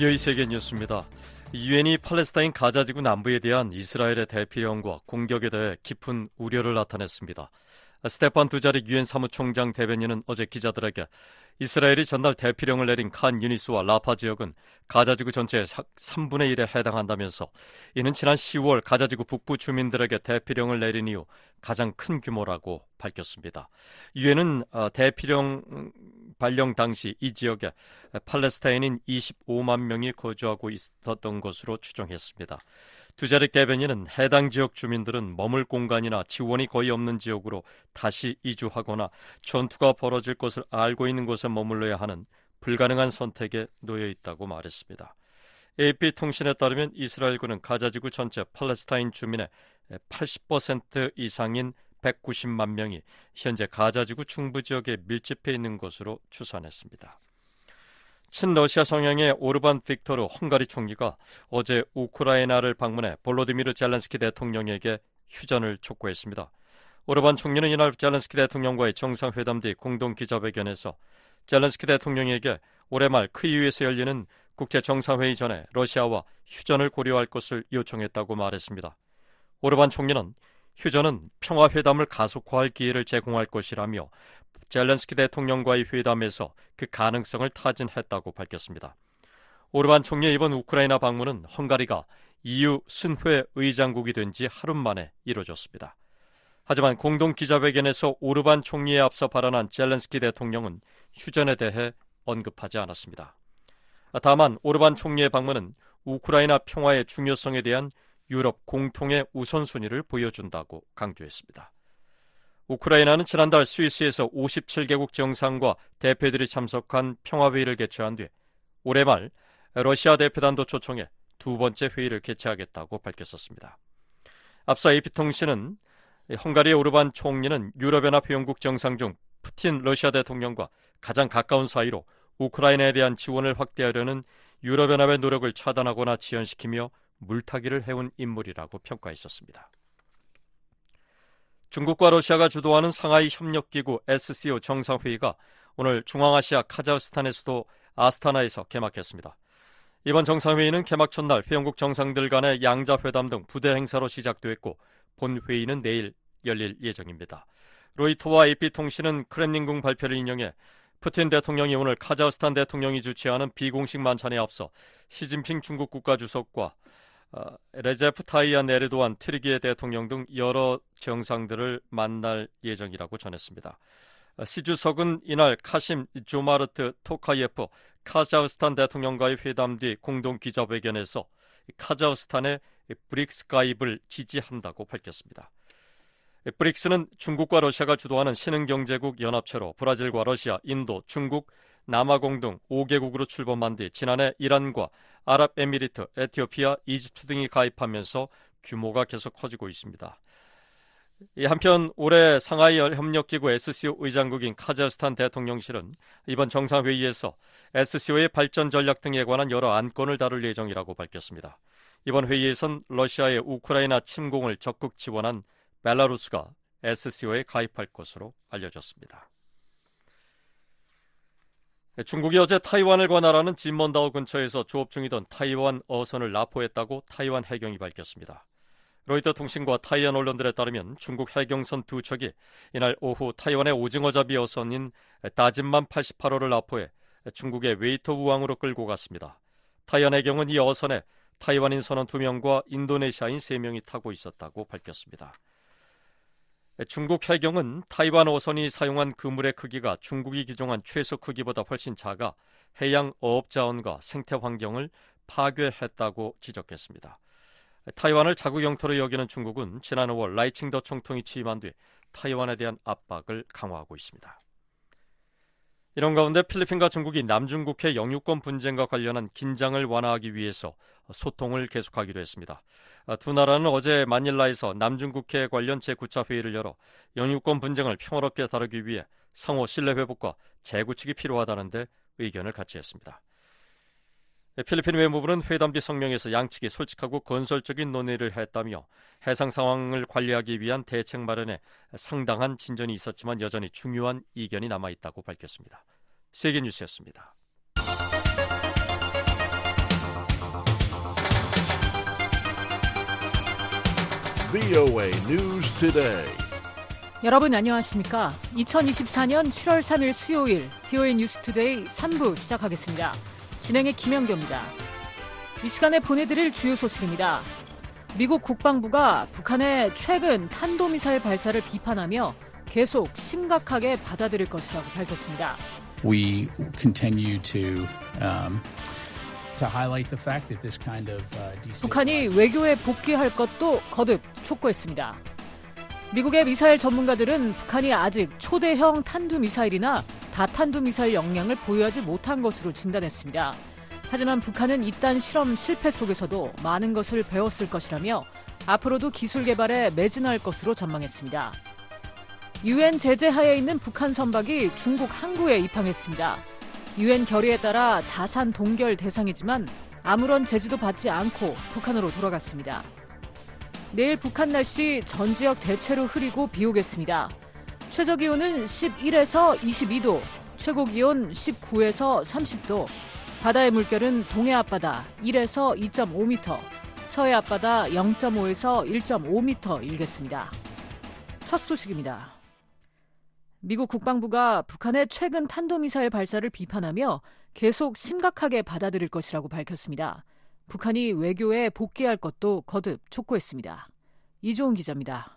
VOA 세계 뉴스입니다. 유엔이 팔레스타인 가자지구 남부에 대한 이스라엘의 대피령과 공격에 대해 깊은 우려를 나타냈습니다. 스테판 두자릭 유엔 사무총장 대변인은 어제 기자들에게 이스라엘이 전날 대피령을 내린 칸 유니스와 라파 지역은 가자지구 전체의 3분의 1에 해당한다면서 이는 지난 10월 가자지구 북부 주민들에게 대피령을 내린 이후 가장 큰 규모라고 밝혔습니다. 유엔은 대피령 발령 당시 이 지역에 팔레스타인인 25만 명이 거주하고 있었던 것으로 추정했습니다. 두자릭 대변인은 해당 지역 주민들은 머물 공간이나 지원이 거의 없는 지역으로 다시 이주하거나 전투가 벌어질 것을 알고 있는 곳에 머물러야 하는 불가능한 선택에 놓여 있다고 말했습니다. AP통신에 따르면 이스라엘군은 가자지구 전체 팔레스타인 주민의 80% 이상인 190만 명이 현재 가자지구 중부 지역에 밀집해 있는 것으로 추산했습니다. 친러시아 성향의 오르반 빅토르 헝가리 총리가 어제 우크라이나를 방문해 볼로디미르 젤렌스키 대통령에게 휴전을 촉구했습니다. 오르반 총리는 이날 젤렌스키 대통령과의 정상회담 뒤 공동 기자회견에서 젤렌스키 대통령에게 올해 말 키이우에서 열리는 국제정상회의 전에 러시아와 휴전을 고려할 것을 요청했다고 말했습니다. 오르반 총리는 휴전은 평화회담을 가속화할 기회를 제공할 것이라며 젤렌스키 대통령과의 회담에서 그 가능성을 타진했다고 밝혔습니다. 오르반 총리의 이번 우크라이나 방문은 헝가리가 EU 순회 의장국이 된 지 하루 만에 이뤄졌습니다. 하지만 공동 기자회견에서 오르반 총리에 앞서 발언한 젤렌스키 대통령은 휴전에 대해 언급하지 않았습니다. 다만 오르반 총리의 방문은 우크라이나 평화의 중요성에 대한 유럽 공통의 우선순위를 보여준다고 강조했습니다. 우크라이나는 지난달 스위스에서 57개국 정상과 대표들이 참석한 평화회의를 개최한 뒤 올해 말 러시아 대표단도 초청해 두 번째 회의를 개최하겠다고 밝혔었습니다. 앞서 AP통신은 헝가리의 오르반 총리는 유럽연합 회원국 정상 중 푸틴 러시아 대통령과 가장 가까운 사이로 우크라이나에 대한 지원을 확대하려는 유럽연합의 노력을 차단하거나 지연시키며 물타기를 해온 인물이라고 평가했었습니다. 중국과 러시아가 주도하는 상하이 협력기구 SCO 정상회의가 오늘 중앙아시아 카자흐스탄의 수도 아스타나에서 개막했습니다. 이번 정상회의는 개막 첫날 회원국 정상들 간의 양자회담 등 부대 행사로 시작됐고 본회의는 내일 열릴 예정입니다. 로이터와 AP통신은 크렘린궁 발표를 인용해 푸틴 대통령이 오늘 카자흐스탄 대통령이 주최하는 비공식 만찬에 앞서 시진핑 중국 국가주석과 레제프 타이안 에르도안 트르키예 대통령 등 여러 정상들을 만날 예정이라고 전했습니다. 시 주석은 이날 카심 조마르트 토카예프 카자흐스탄 대통령과의 회담 뒤 공동 기자회견에서 카자흐스탄의 브릭스 가입을 지지한다고 밝혔습니다. 브릭스는 중국과 러시아가 주도하는 신흥경제국 연합체로 브라질과 러시아, 인도, 중국, 남아공 등 5개국으로 출범한 뒤 지난해 이란과 아랍에미리트, 에티오피아, 이집트 등이 가입하면서 규모가 계속 커지고 있습니다. 한편 올해 상하이 협력기구 SCO 의장국인 카자흐스탄 대통령실은 이번 정상회의에서 SCO의 발전 전략 등에 관한 여러 안건을 다룰 예정이라고 밝혔습니다. 이번 회의에선 러시아의 우크라이나 침공을 적극 지원한 벨라루스가 SCO에 가입할 것으로 알려졌습니다. 중국이 어제 타이완을 관할하는 진먼다오 근처에서 조업 중이던 타이완 어선을 납포했다고 타이완 해경이 밝혔습니다. 로이터 통신과 타이완 언론들에 따르면 중국 해경선 두 척이 이날 오후 타이완의 오징어잡이 어선인 다진만 88호를 납포해 중국의 웨이터 우항으로 끌고 갔습니다. 타이완 해경은 이 어선에 타이완인 선원 2명과 인도네시아인 3명이 타고 있었다고 밝혔습니다. 중국 해경은 타이완 어선이 사용한 그물의 크기가 중국이 기종한 최소 크기보다 훨씬 작아 해양 어업자원과 생태 환경을 파괴했다고 지적했습니다. 타이완을 자국 영토로 여기는 중국은 지난 5월 라이칭더 총통이 취임한 뒤 타이완에 대한 압박을 강화하고 있습니다. 이런 가운데 필리핀과 중국이 남중국해 영유권 분쟁과 관련한 긴장을 완화하기 위해서 소통을 계속하기로 했습니다. 두 나라는 어제 마닐라에서 남중국해 관련 제9차 회의를 열어 영유권 분쟁을 평화롭게 다루기 위해 상호 신뢰 회복과 재구축이 필요하다는데 의견을 같이 했습니다. 필리핀 외무부는 회담 뒤 성명에서 양측이 솔직하고 건설적인 논의를 했다며 해상 상황을 관리하기 위한 대책 마련에 상당한 진전이 있었지만 여전히 중요한 이견이 남아있다고 밝혔습니다. 세계뉴스였습니다. VOA News Today. 여러분 안녕하십니까? 2024년 7월 3일 수요일 VOA 뉴스 투데이 3부 시작하겠습니다. 진행의 김영교입니다. 이 시간에 보내드릴 주요 소식입니다. 미국 국방부가 북한의 최근 탄도미사일 발사를 비판하며 계속 심각하게 받아들일 것이라고 밝혔습니다. We continue to highlight the fact that this kind of 북한이 외교에 복귀할 것도 거듭 촉구했습니다. 미국의 미사일 전문가들은 북한이 아직 초대형 탄두미사일이나 다탄두미사일 역량을 보유하지 못한 것으로 진단했습니다. 하지만 북한은 이딴 실험 실패 속에서도 많은 것을 배웠을 것이라며 앞으로도 기술 개발에 매진할 것으로 전망했습니다. 유엔 제재 하에 있는 북한 선박이 중국 항구에 입항했습니다. 유엔 결의에 따라 자산 동결 대상이지만 아무런 제지도 받지 않고 북한으로 돌아갔습니다. 내일 북한 날씨 전 지역 대체로 흐리고 비 오겠습니다. 최저기온은 11에서 22도, 최고기온 19에서 30도, 바다의 물결은 동해 앞바다 1에서 2.5m, 서해 앞바다 0.5에서 1.5m 일겠습니다. 첫 소식입니다. 미국 국방부가 북한의 최근 탄도미사일 발사를 비판하며 계속 심각하게 받아들일 것이라고 밝혔습니다. 북한이 외교에 복귀할 것도 거듭 촉구했습니다. 이조은 기자입니다.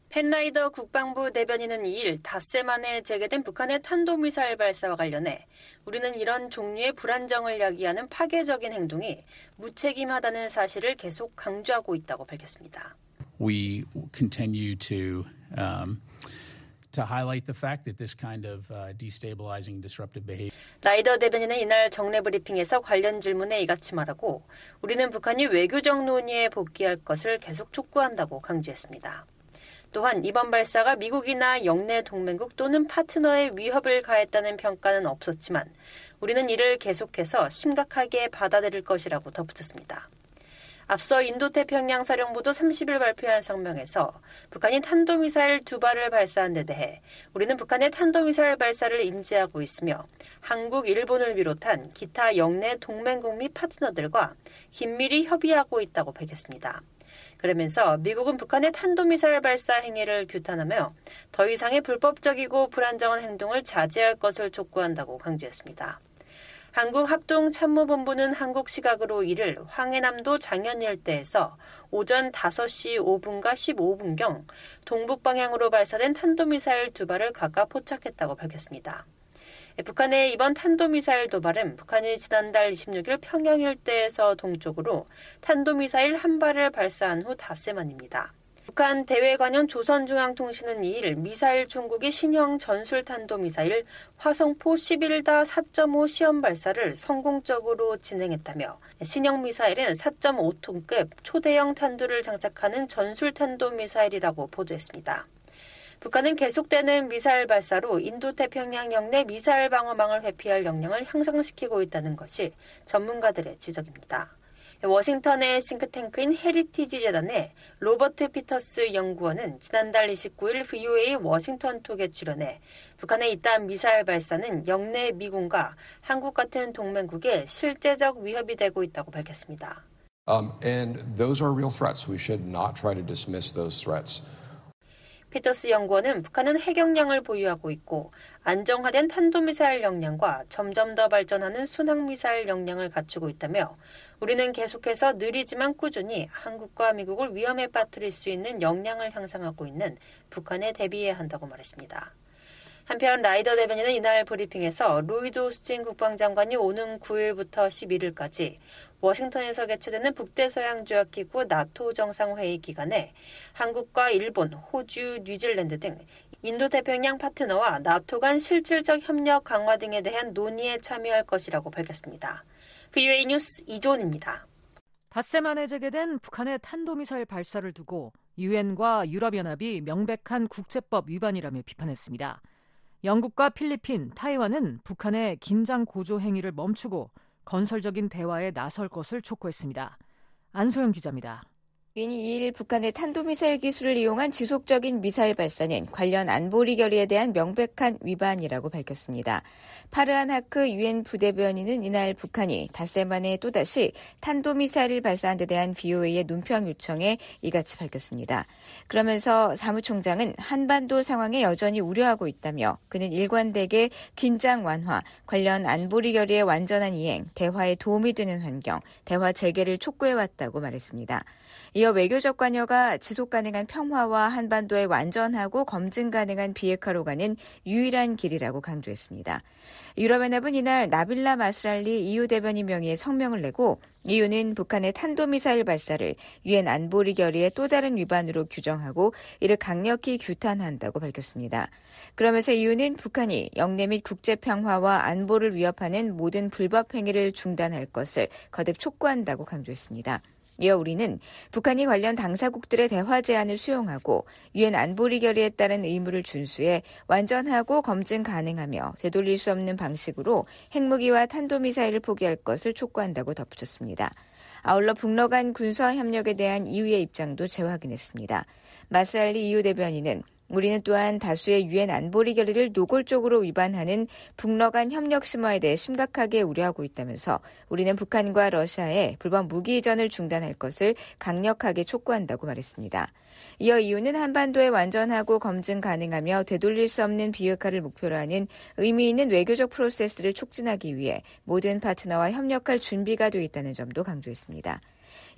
팻 라이더 국방부 대변인은 2일 닷새 만에 재개된 북한의 탄도미사일 발사와 관련해 우리는 이런 종류의 불안정을 야기하는 파괴적인 행동이 무책임하다는 사실을 계속 강조하고 있다고 밝혔습니다. We continue to highlight the fact that this kind of destabilizing, disruptive behavior. 라이더 대변인은 이날 정례 브리핑에서 관련 질문에 이같이 말하고 우리는 북한이 외교적 논의에 복귀할 것을 계속 촉구한다고 강조했습니다. 또한 이번 발사가 미국이나 영내 동맹국 또는 파트너에 위협을 가했다는 평가는 없었지만 우리는 이를 계속해서 심각하게 받아들일 것이라고 덧붙였습니다. 앞서 인도태평양 사령부도 30일 발표한 성명에서 북한이 탄도미사일 2발을 발사한 데 대해 우리는 북한의 탄도미사일 발사를 인지하고 있으며 한국, 일본을 비롯한 기타 영내 동맹국 및 파트너들과 긴밀히 협의하고 있다고 밝혔습니다. 그러면서 미국은 북한의 탄도미사일 발사 행위를 규탄하며 더 이상의 불법적이고 불안정한 행동을 자제할 것을 촉구한다고 강조했습니다. 한국합동참모본부는 한국 시각으로 1일 황해남도 장현 일대에서 오전 5시 5분과 15분경 동북 방향으로 발사된 탄도미사일 2발을 각각 포착했다고 밝혔습니다. 북한의 이번 탄도미사일 도발은 북한이 지난달 26일 평양 일대에서 동쪽으로 탄도미사일 1발을 발사한 후 닷새 만입니다. 북한 대외관용 조선중앙통신은 2일 미사일 총국이 신형 전술탄도미사일 화성포 11-4.5 시험 발사를 성공적으로 진행했다며 신형 미사일은 4.5톤급 초대형 탄두를 장착하는 전술탄도미사일이라고 보도했습니다. 북한은 계속되는 미사일 발사로 인도태평양 영내 미사일 방어망을 회피할 역량을 향상시키고 있다는 것이 전문가들의 지적입니다. 워싱턴의 싱크탱크인 헤리티지 재단의 로버트 피터스 연구원은 지난달 29일 VOA 워싱턴 톡에 출연해 북한의 이딴 미사일 발사는 영내 미군과 한국 같은 동맹국에 실제적 위협이 되고 있다고 밝혔습니다. And those are real threats. We should not try to dismiss those threats. 피터스 연구원은 북한은 핵역량을 보유하고 있고 안정화된 탄도미사일 역량과 점점 더 발전하는 순항미사일 역량을 갖추고 있다며 우리는 계속해서 느리지만 꾸준히 한국과 미국을 위험에 빠뜨릴 수 있는 역량을 향상하고 있는 북한에 대비해야 한다고 말했습니다. 한편 라이더 대변인은 이날 브리핑에서 로이드 오스틴 국방장관이 오는 9일부터 11일까지 워싱턴에서 개최되는 북대서양조약기구 나토 정상회의 기간에 한국과 일본, 호주, 뉴질랜드 등 인도태평양 파트너와 나토 간 실질적 협력 강화 등에 대한 논의에 참여할 것이라고 밝혔습니다. VOA 뉴스 이조은입니다. 닷새 만에 재개된 북한의 탄도미사일 발사를 두고 유엔과 유럽연합이 명백한 국제법 위반이라며 비판했습니다. 영국과 필리핀, 타이완은 북한의 긴장 고조 행위를 멈추고 건설적인 대화에 나설 것을 촉구했습니다. 안소영 기자입니다. 유엔이 2일 북한의 탄도미사일 기술을 이용한 지속적인 미사일 발사는 관련 안보리 결의에 대한 명백한 위반이라고 밝혔습니다. 파르한 하크 유엔 부대변인은 이날 북한이 닷새 만에 또다시 탄도미사일을 발사한 데 대한 VOA의 논평 요청에 이같이 밝혔습니다. 그러면서 사무총장은 한반도 상황에 여전히 우려하고 있다며 그는 일관되게 긴장 완화, 관련 안보리 결의의 완전한 이행, 대화에 도움이 되는 환경, 대화 재개를 촉구해왔다고 말했습니다. 이어 외교적 관여가 지속 가능한 평화와 한반도의 완전하고 검증 가능한 비핵화로 가는 유일한 길이라고 강조했습니다. 유럽연합은 이날 나빌라 마스랄리 EU 대변인 명의의 성명을 내고 EU는 북한의 탄도미사일 발사를 유엔 안보리 결의의 또 다른 위반으로 규정하고 이를 강력히 규탄한다고 밝혔습니다. 그러면서 EU는 북한이 영내 및 국제 평화와 안보를 위협하는 모든 불법 행위를 중단할 것을 거듭 촉구한다고 강조했습니다. 이어 우리는 북한이 관련 당사국들의 대화 제안을 수용하고 유엔 안보리 결의에 따른 의무를 준수해 완전하고 검증 가능하며 되돌릴 수 없는 방식으로 핵무기와 탄도미사일을 포기할 것을 촉구한다고 덧붙였습니다. 아울러 북러 간 군사 협력에 대한 EU의 입장도 재확인했습니다. 마스랄리 EU 대변인은 우리는 또한 다수의 유엔 안보리 결의를 노골적으로 위반하는 북러 간 협력 심화에 대해 심각하게 우려하고 있다면서 우리는 북한과 러시아의 불법 무기 이전을 중단할 것을 강력하게 촉구한다고 말했습니다. 이어 EU는 한반도의 완전하고 검증 가능하며 되돌릴 수 없는 비핵화를 목표로 하는 의미 있는 외교적 프로세스를 촉진하기 위해 모든 파트너와 협력할 준비가 돼 있다는 점도 강조했습니다.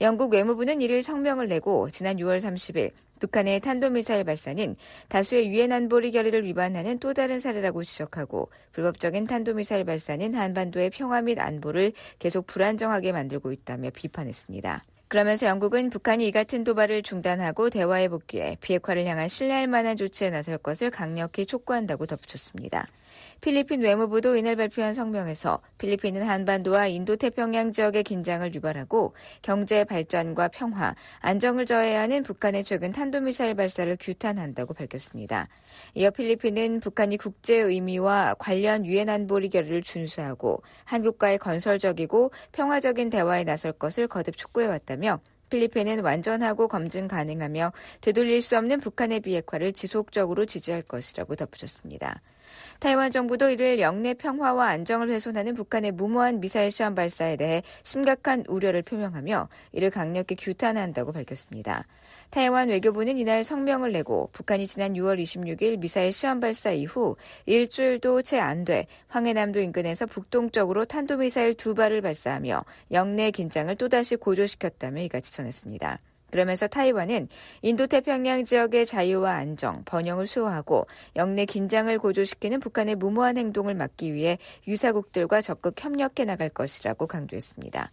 영국 외무부는 이를 성명을 내고 지난 6월 30일 북한의 탄도미사일 발사는 다수의 유엔 안보리 결의를 위반하는 또 다른 사례라고 지적하고 불법적인 탄도미사일 발사는 한반도의 평화 및 안보를 계속 불안정하게 만들고 있다며 비판했습니다. 그러면서 영국은 북한이 이 같은 도발을 중단하고 대화에 복귀해 비핵화를 향한 신뢰할 만한 조치에 나설 것을 강력히 촉구한다고 덧붙였습니다. 필리핀 외무부도 이날 발표한 성명에서 필리핀은 한반도와 인도태평양 지역의 긴장을 유발하고 경제 발전과 평화, 안정을 저해야 하는 북한의 최근 탄도미사일 발사를 규탄한다고 밝혔습니다. 이어 필리핀은 북한이 국제 의미와 관련 유엔 안보리 결의를 준수하고 한국과의 건설적이고 평화적인 대화에 나설 것을 거듭 촉구해왔다며 필리핀은 완전하고 검증 가능하며 되돌릴 수 없는 북한의 비핵화를 지속적으로 지지할 것이라고 덧붙였습니다. 타이완 정부도 이를 영내 평화와 안정을 훼손하는 북한의 무모한 미사일 시험 발사에 대해 심각한 우려를 표명하며 이를 강력히 규탄한다고 밝혔습니다. 타이완 외교부는 이날 성명을 내고 북한이 지난 6월 26일 미사일 시험 발사 이후 일주일도 채 안 돼 황해남도 인근에서 북동쪽으로 탄도미사일 2발을 발사하며 영내 긴장을 또다시 고조시켰다며 이같이 전했습니다. 그러면서 타이완은 인도태평양 지역의 자유와 안정, 번영을 수호하고 영내 긴장을 고조시키는 북한의 무모한 행동을 막기 위해 유사국들과 적극 협력해 나갈 것이라고 강조했습니다.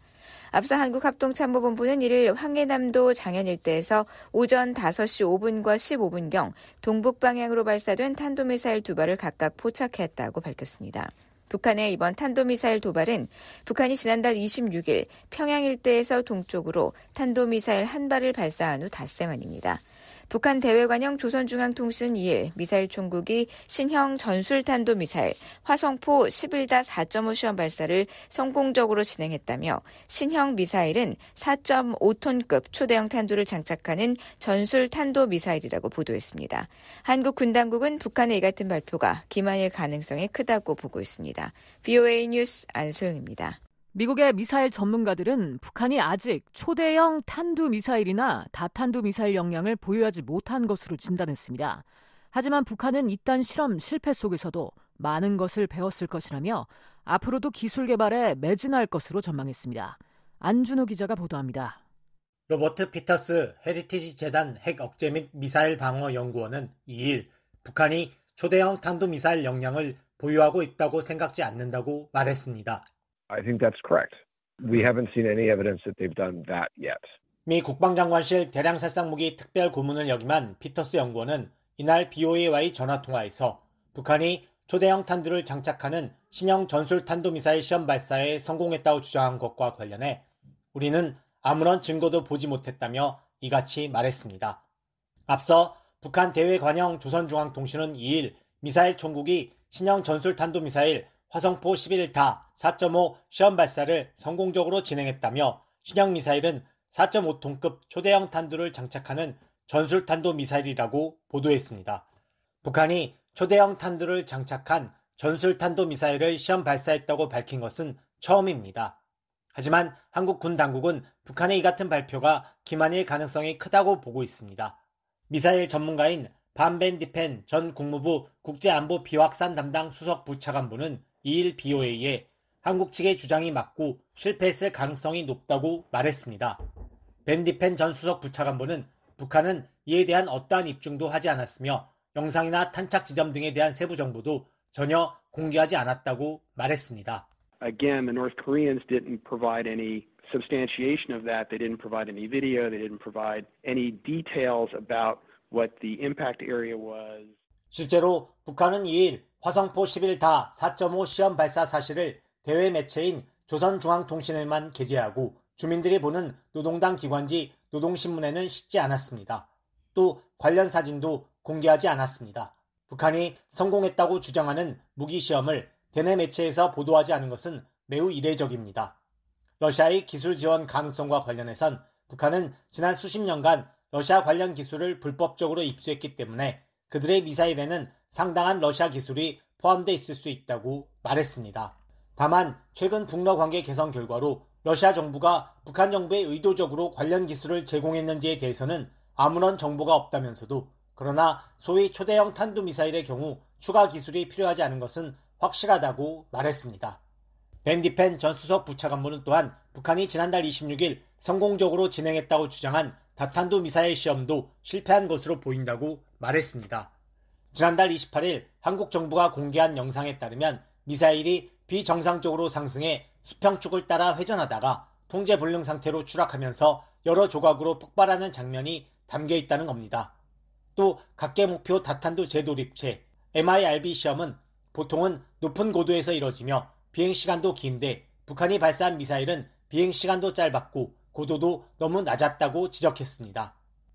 앞서 한국합동참모본부는 이를 황해남도 장현 일대에서 오전 5시 5분과 15분경 동북방향으로 발사된 탄도미사일 2발을 각각 포착했다고 밝혔습니다. 북한의 이번 탄도미사일 도발은 북한이 지난달 26일 평양 일대에서 동쪽으로 탄도미사일 한 발을 발사한 후 닷새 만입니다. 북한 대외관영 조선중앙통신은 2일 미사일 총국이 신형 전술탄도미사일 화성포 11-4.5 시험 발사를 성공적으로 진행했다며 신형 미사일은 4.5톤급 초대형 탄두를 장착하는 전술탄도미사일이라고 보도했습니다. 한국 군당국은 북한의 이 같은 발표가 기만일 가능성이 크다고 보고 있습니다. VOA 뉴스 안소영입니다. 미국의 미사일 전문가들은 북한이 아직 초대형 탄두미사일이나 다탄두미사일 역량을 보유하지 못한 것으로 진단했습니다. 하지만 북한은 이딴 실험 실패 속에서도 많은 것을 배웠을 것이라며 앞으로도 기술 개발에 매진할 것으로 전망했습니다. 안준호 기자가 보도합니다. 로버트 피터스 헤리티지 재단 핵 억제 및 미사일 방어 연구원은 2일 북한이 초대형 탄도미사일 역량을 보유하고 있다고 생각지 않는다고 말했습니다. I think that's correct. We haven't seen any evidence that they've done that yet. 미 국방장관실 대량살상무기 특별 고문을 역임한 피터스 연구원은 이날 BOA와의 전화통화에서 북한이 초대형 탄두를 장착하는 신형 전술탄도미사일 시험 발사에 성공했다고 주장한 것과 관련해 우리는 아무런 증거도 보지 못했다며 이같이 말했습니다. 앞서 북한 대외관영 조선중앙통신은 2일 미사일 총국이 신형 전술탄도미사일 화성포 11다 4.5 시험 발사를 성공적으로 진행했다며 신형 미사일은 4.5톤급 초대형 탄두를 장착하는 전술탄도미사일이라고 보도했습니다. 북한이 초대형 탄두를 장착한 전술탄도미사일을 시험 발사했다고 밝힌 것은 처음입니다. 하지만 한국 군 당국은 북한의 이 같은 발표가 기만일 가능성이 크다고 보고 있습니다. 미사일 전문가인 반벤디펜 전 국무부 국제안보비확산 담당 수석 부차관보는 2일 BOA에 한국 측의 주장이 맞고 실패했을 가능성이 높다고 말했습니다. 벤디펜 전 수석 부차관보는 북한은 이에 대한 어떠한 입증도 하지 않았으며 영상이나 탄착 지점 등에 대한 세부 정보도 전혀 공개하지 않았다고 말했습니다. Again, the North Koreans didn't provide any substantiation of that. They didn't provide any video. They didn't provide any details about what the impact area was. 실제로 북한은 2일 화성포 11다 4.5 시험 발사 사실을 대외 매체인 조선중앙통신에만 게재하고 주민들이 보는 노동당 기관지 노동신문에는 싣지 않았습니다. 또 관련 사진도 공개하지 않았습니다. 북한이 성공했다고 주장하는 무기 시험을 대내 매체에서 보도하지 않은 것은 매우 이례적입니다. 러시아의 기술 지원 가능성과 관련해선 북한은 지난 수십 년간 러시아 관련 기술을 불법적으로 입수했기 때문에 그들의 미사일에는 상당한 러시아 기술이 포함되어 있을 수 있다고 말했습니다. 다만 최근 북러 관계 개선 결과로 러시아 정부가 북한 정부에 의도적으로 관련 기술을 제공했는지에 대해서는 아무런 정보가 없다면서도 그러나 소위 초대형 탄두미사일의 경우 추가 기술이 필요하지 않은 것은 확실하다고 말했습니다. 벤디펜 전 수석 부차관보는 또한 북한이 지난달 26일 성공적으로 진행했다고 주장한 다탄두 미사일 시험도 실패한 것으로 보인다고 말했습니다. 지난달 28일 한국 정부가 공개한 영상에 따르면 미사일이 비정상적으로 상승해 수평축을 따라 회전하다가 통제 불능 상태로 추락하면서 여러 조각으로 폭발하는 장면이 담겨 있다는 겁니다. 또 각계 목표 다탄두 재도립체 MIRB 시험은 보통은 높은 고도에서 이뤄지며 비행시간도 긴데 북한이 발사한 미사일은 비행시간도 짧았고 고도도 너무 낮았다고 지적했습니다.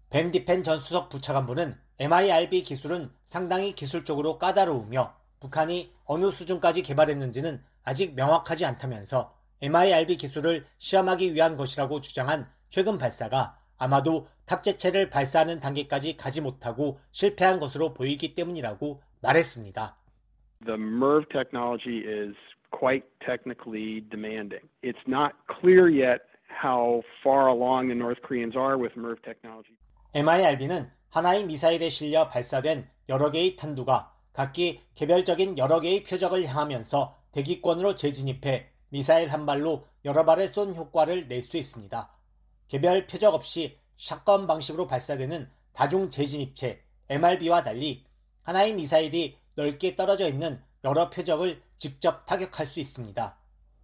벤디펜 전 수석 부차관보는 MIRB 기술은 상당히 기술적으로 까다로우며 북한이 어느 수준까지 개발했는지는 아직 명확하지 않다면서 MIRB 기술을 시험하기 위한 것이라고 주장한 최근 발사가 아마도 탑재체를 발사하는 단계까지 가지 못하고 실패한 것으로 보이기 때문이라고 말했습니다. The MIRV technology is quite technically demanding. It's not clear yet how far along the North Koreans are with MIRV technology. MIRB는 하나의 미사일에 실려 발사된 여러 개의 탄두가 각기 개별적인 여러 개의 표적을 향하면서 대기권으로 재진입해 미사일 한 발로 여러 발을 쏜 효과를 낼 수 있습니다. 개별 표적 없이 샷건 방식으로 발사되는 다중 재진입체 MRB와 달리 하나의 미사일이 넓게 떨어져 있는 여러 표적을 직접 타격할 수 있습니다.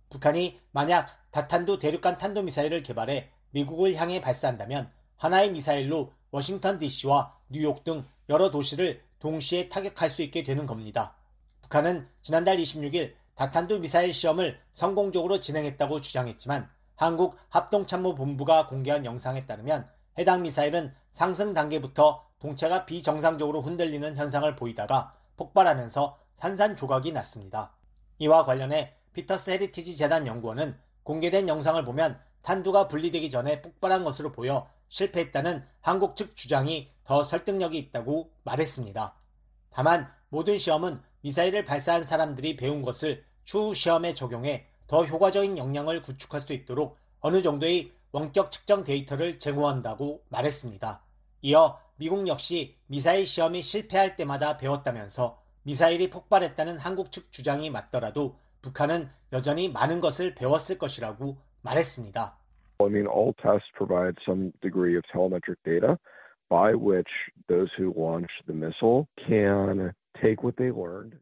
북한이 만약 다탄두 대륙간 탄도미사일을 개발해 미국을 향해 발사한다면 하나의 미사일로 워싱턴 DC와 뉴욕 등 여러 도시를 동시에 타격할 수 있게 되는 겁니다. 북한은 지난달 26일 다탄두 미사일 시험을 성공적으로 진행했다고 주장했지만 한국 합동참모본부가 공개한 영상에 따르면 해당 미사일은 상승 단계부터 동체가 비정상적으로 흔들리는 현상을 보이다가 폭발하면서 산산조각이 났습니다. 이와 관련해 피터스 헤리티지 재단 연구원은 공개된 영상을 보면 탄두가 분리되기 전에 폭발한 것으로 보여 실패했다는 한국 측 주장이 더 설득력이 있다고 말했습니다. 다만 모든 시험은 미사일을 발사한 사람들이 배운 것을 추후 시험에 적용해 더 효과적인 역량을 구축할 수 있도록 어느 정도의 원격 측정 데이터를 제공한다고 말했습니다. 이어 미국 역시 미사일 시험이 실패할 때마다 배웠다면서 미사일이 폭발했다는 한국 측 주장이 맞더라도 북한은 여전히 많은 것을 배웠을 것이라고 말했습니다. I mean, all tests provide some degree of telemetric data by which those who launch the missile can take what they learned.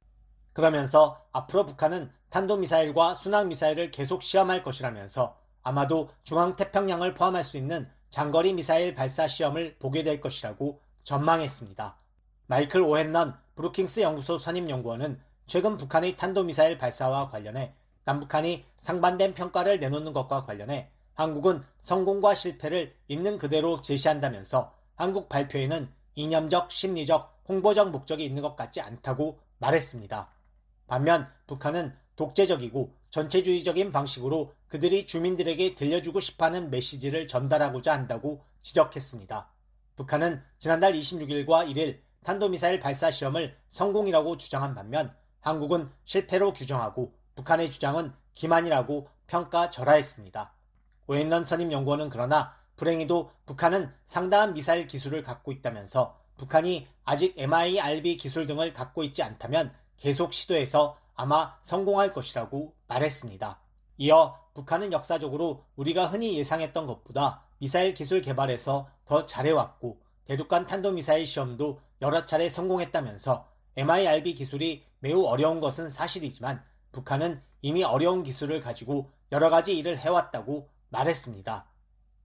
그러면서 앞으로 북한은 탄도미사일과 순항미사일을 계속 시험할 것이라면서 아마도 중앙태평양을 포함할 수 있는 장거리 미사일 발사 시험을 보게 될 것이라고 전망했습니다. 마이클 오헨넌 브루킹스 연구소 선임연구원은 최근 북한의 탄도미사일 발사와 관련해 남북한이 상반된 평가를 내놓는 것과 관련해 한국은 성공과 실패를 있는 그대로 제시한다면서 한국 발표에는 이념적, 심리적, 홍보적 목적이 있는 것 같지 않다고 말했습니다. 반면 북한은 독재적이고 전체주의적인 방식으로 그들이 주민들에게 들려주고 싶어하는 메시지를 전달하고자 한다고 지적했습니다. 북한은 지난달 26일과 1일 탄도미사일 발사 시험을 성공이라고 주장한 반면 한국은 실패로 규정하고 북한의 주장은 기만이라고 평가절하했습니다. 오앤런 선임연구원은 그러나 불행히도 북한은 상당한 미사일 기술을 갖고 있다면서 북한이 아직 MIRB 기술 등을 갖고 있지 않다면 계속 시도해서 아마 성공할 것이라고 말했습니다. 이어 북한은 역사적으로 우리가 흔히 예상했던 것보다 미사일 기술 개발에서 더 잘해왔고 대륙간 탄도미사일 시험도 여러 차례 성공했다면서 MIRB 기술이 매우 어려운 것은 사실이지만 북한은 이미 어려운 기술을 가지고 여러 가지 일을 해왔다고 말했습니다.